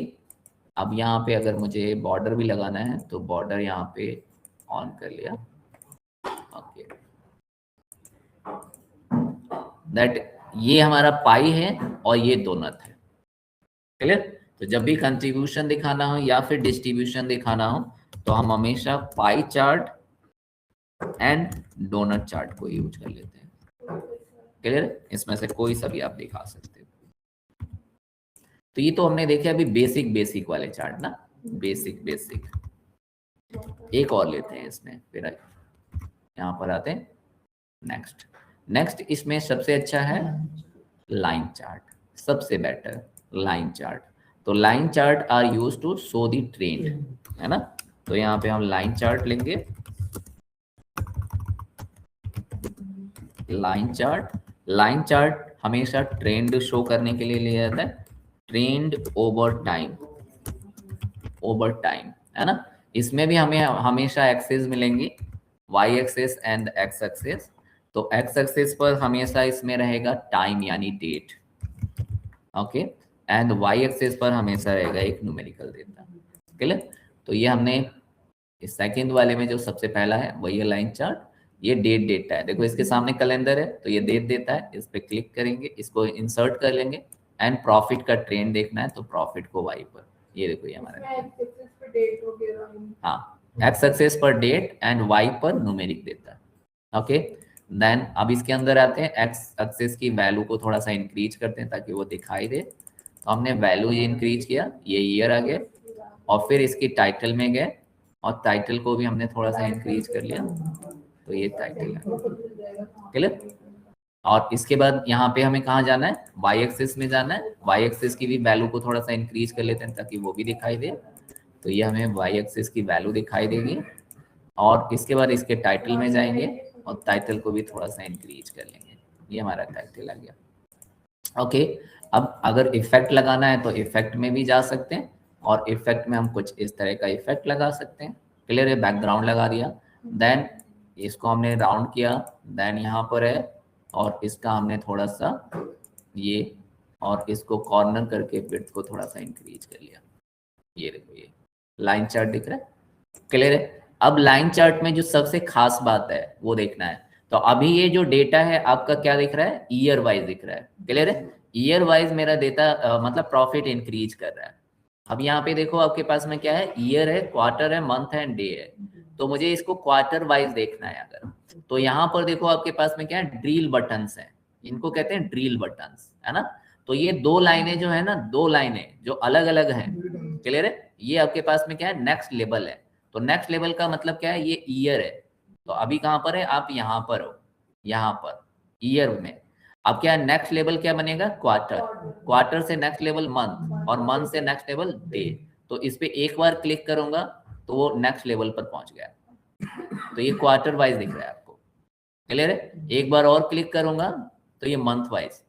अब यहाँ पे अगर मुझे बॉर्डर भी लगाना है तो बॉर्डर यहाँ पे ऑन कर लिया, ओके। दैट ये हमारा पाई है और ये डोनट है, क्लियर। तो जब भी कंट्रीब्यूशन दिखाना हो या फिर डिस्ट्रीब्यूशन दिखाना हो तो हम हमेशा pie chart and donut chart को यूज कर लेते हैं, क्लियर। इसमें से कोई सा भी आप दिखा सकते हो। तो ये तो हमने देखे अभी बेसिक वाले चार्ट ना, बेसिक। एक और लेते हैं इसमें, फिर यहाँ पर आते हैं नेक्स्ट। इसमें सबसे अच्छा है लाइन चार्ट, सबसे बेटर लाइन चार्ट। तो line chart are use to show the trend, है ना। तो यहाँ पे हम लाइन चार्ट लेंगे, लाइन चार्ट हमेशा ट्रेंड शो करने के लिए लिया जाता है, ट्रेंड ओवर टाइम, है ना। इसमें भी हमें हमेशा एक्सेस मिलेंगी, Y axis and X axis. तो एक्स एक्सेस पर हमेशा इसमें रहेगा टाइम यानी date, okay, and Y axis पर हमेशा रहेगा एक न्यूमेरिकल डेटा, क्लियर। तो ये हमने इस सेकंड वाले में जो सबसे पहला है वही है लाइन चार्ट, ये डेट देता है, देखो इसके सामने कैलेंडर है तो ये डेट देता है, इस पे क्लिक करेंगे, इसको इंसर्ट कर लेंगे एंड प्रॉफिट का ट्रेंड देखना है तो प्रॉफिट को वाई पर, ये देखो ये हमारा, हाँ, एक्स एक्सेस पर डेट एंड वाई पर न्यूमेरिक देता है, ओके। देन अब इसके अंदर आते हैं, एक्स एक्सेस की वैल्यू को थोड़ा सा इंक्रीज करते हैं ताकि वो दिखाई दे। तो हमने वैल्यू इंक्रीज किया, ये ईयर आ गया, और फिर इसकी टाइटल में गए और टाइटल को भी हमने थोड़ा सा इंक्रीज कर लिया, तो ये टाइटल है, क्लियर। और इसके बाद यहाँ पे हमें कहाँ जाना है, वाई एक्सेस में जाना है, वाई एक्सेस की भी वैल्यू को थोड़ा सा इंक्रीज कर लेते हैं ताकि वो भी दिखाई दे। तो ये हमें वाई एक्सेस की वैल्यू दिखाई देगी, और इसके बाद इसके टाइटल में जाएंगे और टाइटल को भी थोड़ा सा इंक्रीज कर लेंगे, ये हमारा टाइटल आ गया, ओके। अब अगर इफेक्ट लगाना है तो इफेक्ट में भी जा सकते हैं, और इफेक्ट में हम कुछ इस तरह का इफेक्ट लगा सकते हैं, क्लियर है। बैकग्राउंड लगा दिया, देन इसको हमने राउंड किया, देन यहाँ पर है, और इसका हमने थोड़ा सा ये, और इसको कॉर्नर करके विड्थ को थोड़ा सा इंक्रीज कर लिया, ये देखो ये लाइन चार्ट दिख रहा है, क्लियर है। अब लाइन चार्ट में जो सबसे खास बात है वो देखना है, तो अभी ये जो डेटा है आपका क्या दिख रहा है, ईयर वाइज दिख रहा है, क्लियर है। ईयर वाइज मेरा डेटा मतलब प्रॉफिट इंक्रीज कर रहा है। अब यहाँ पे देखो आपके पास में क्या है, ईयर है, क्वार्टर है, मंथ है, डे है, तो मुझे इसको क्वार्टर वाइज देखना है अगर, तो यहाँ पर देखो आपके पास में क्या है, ड्रिल बटन्स है, इनको कहते हैं ड्रिल बटन्स, है ना। तो ये दो लाइनें जो है ना, दो लाइनें जो अलग अलग हैं, क्लियर है। ये आपके पास में क्या है, नेक्स्ट लेवल है, तो नेक्स्ट लेवल का मतलब क्या है, ये ईयर है, तो अभी कहाँ पर है, आप यहाँ पर हो, यहाँ पर ईयर में। अब क्या है, नेक्स्ट लेवल क्या बनेगा, क्वार्टर, क्वार्टर से नेक्स्ट लेवल मंथ, और मंथ से नेक्स्ट लेवल डे। तो इस पे एक बार क्लिक करूंगा तो वो नेक्स्ट लेवल पर पहुंच गया, तो ये क्वार्टर वाइज दिख रहा है आपको, क्लियर है। एक बार और क्लिक करूंगा तो ये मंथ वाइज,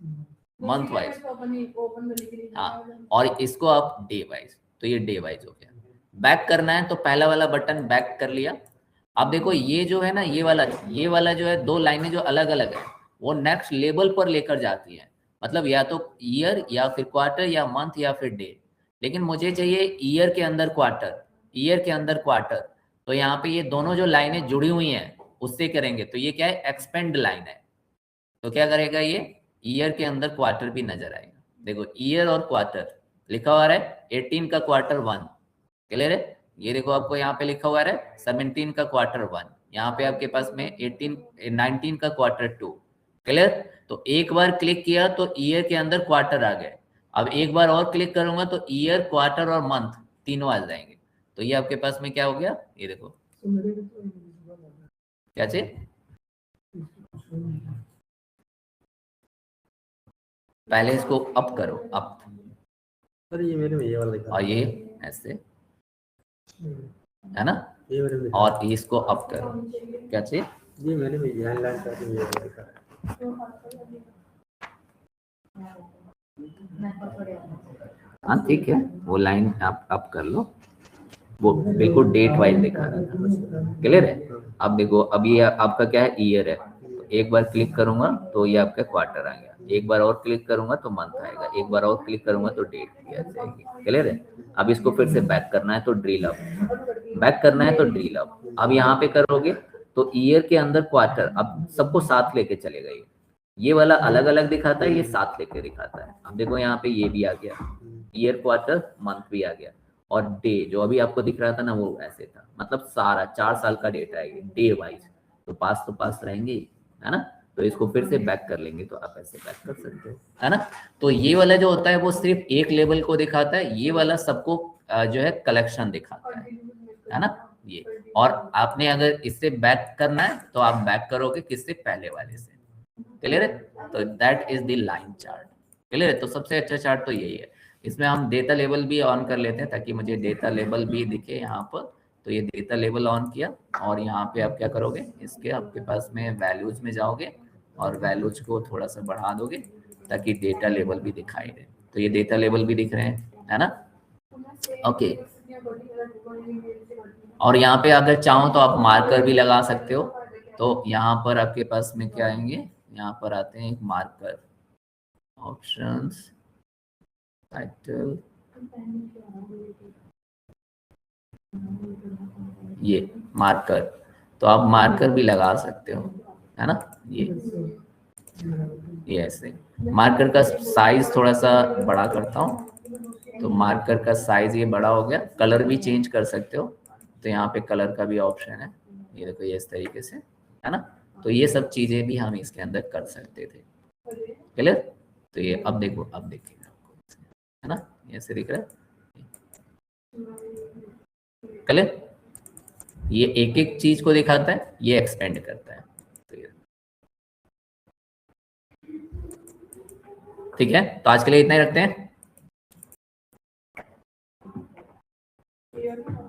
हाँ, और इसको आप डे वाइज, तो ये डे वाइज हो गया। बैक करना है तो पहला वाला बटन बैक कर लिया। अब देखो ये जो है ना, ये वाला जो है, दो लाइनें जो अलग अलग है वो नेक्स्ट लेवल पर लेकर जाती है, मतलब या तो ईयर या फिर क्वार्टर या मंथ या फिर डे, लेकिन मुझे चाहिए ईयर के अंदर क्वार्टर, ईयर के अंदर क्वार्टर। तो यहाँ पे ये दोनों जो लाइनें जुड़ी हुई हैं उससे करेंगे, तो ये क्या है, एक्सपेंड लाइन है, तो क्या करेगा, ये ईयर के अंदर क्वार्टर भी नजर आएगा। देखो ईयर और क्वार्टर लिखा हुआ है, 18 का क्वार्टर 1, क्लियर है। ये देखो आपको यहाँ पे लिखा हुआ है 17 का क्वार्टर 1, यहाँ पे आपके पास में 19 का क्वार्टर 2, क्लियर। तो एक बार क्लिक किया तो ईयर के अंदर क्वार्टर आ गए। अब एक बार और क्लिक करूंगा तो ईयर, क्वार्टर और मंथ तीनों आ जाएंगे। तो ये आपके पास में क्या हो गया, ये देखो तो मेरे को तो invisible आ रहा क्या चीज। है। पहले इसको अप करो, अप, सर ये मेरे में ये वाला दिखा और रहा ये ऐसे है ना, है। ये मेरे में दिखा और इसको अप करो, क्या चीज। ये मेरे में ये लाइन का ये वाला दिखा रहा हाँ ठीक है, वो लाइन आप अप कर लो, वो बिल्कुल डेट वाइज दिखा रहा था। क्लियर है। अब देखो अभी आपका क्या है, ईयर है। तो एक बार क्लिक करूंगा तो ये आपका क्वार्टर आ गया, एक बार और क्लिक करूंगा तो मंथ आएगा, एक बार और क्लिक करूंगा तो डेट भी आ जाएगी। क्लियर है। अब इसको फिर से बैक करना है तो ड्रिल अप, बैक करना है तो ड्रिल अप। अब यहाँ पे करोगे तो ईयर के अंदर क्वार्टर, अब सबको साथ लेके चलेगा। ये वाला अलग अलग दिखाता है, ये साथ लेके दिखाता है। अब देखो यहाँ पे ये भी आ गया, ईयर, क्वार्टर, मंथ भी आ गया, और डे जो अभी आपको दिख रहा था ना वो ऐसे था, मतलब सारा 4 साल का डेटा है डे वाइज। तो पास रहेंगे, है ना। तो इसको फिर से बैक कर लेंगे तो आप ऐसे बैक कर सकते हो, है ना। तो ये वाला जो होता है वो सिर्फ एक लेवल को दिखाता है, ये वाला सबको जो है कलेक्शन दिखाता है ना ये। और आपने अगर इससे बैक करना है तो आप बैक करोगे किससे, पहले वाले से। क्लियर है। तो that is the line chart. Clear है। तो सबसे अच्छा चार्ट तो यही है। इसमें हम डेटा लेवल भी ऑन कर लेते हैं ताकि मुझे डेटा लेवल भी दिखे यहाँ पर। तो ये डेटा लेवल ऑन किया, और यहाँ पे आप क्या करोगे, इसके आपके पास में वैल्यूज में जाओगे और वैल्यूज को थोड़ा सा बढ़ा दोगे ताकि डेटा लेवल भी दिखाई दे। तो ये डेटा लेवल भी दिख रहे हैं, है ना। ओके। और यहाँ पे अगर चाहो तो आप मार्कर भी लगा सकते हो। तो यहाँ पर आपके पास में क्या आएंगे, यहाँ पर आते हैं एक मार्कर, ऑप्शंस, टाइटल, ये मार्कर। तो आप मार्कर भी लगा सकते हो, है ना। ये ऐसे मार्कर का साइज थोड़ा सा बड़ा करता हूँ, तो मार्कर का साइज ये बड़ा हो गया। कलर भी चेंज कर सकते हो, तो यहाँ पे कलर का भी ऑप्शन है, ये देखो ये इस तरीके से, है ना। तो ये सब चीजें भी हम इसके अंदर कर सकते थे। क्लियर। तो ये अब देखो, अब देखिए आपको, है ना, ये ऐसे दिख रहा है। क्लियर। ये एक एक चीज को दिखाता है, ये एक्सपेंड करता है। तो ये ठीक है। तो आज के लिए इतना ही रखते हैं। क्लियर है?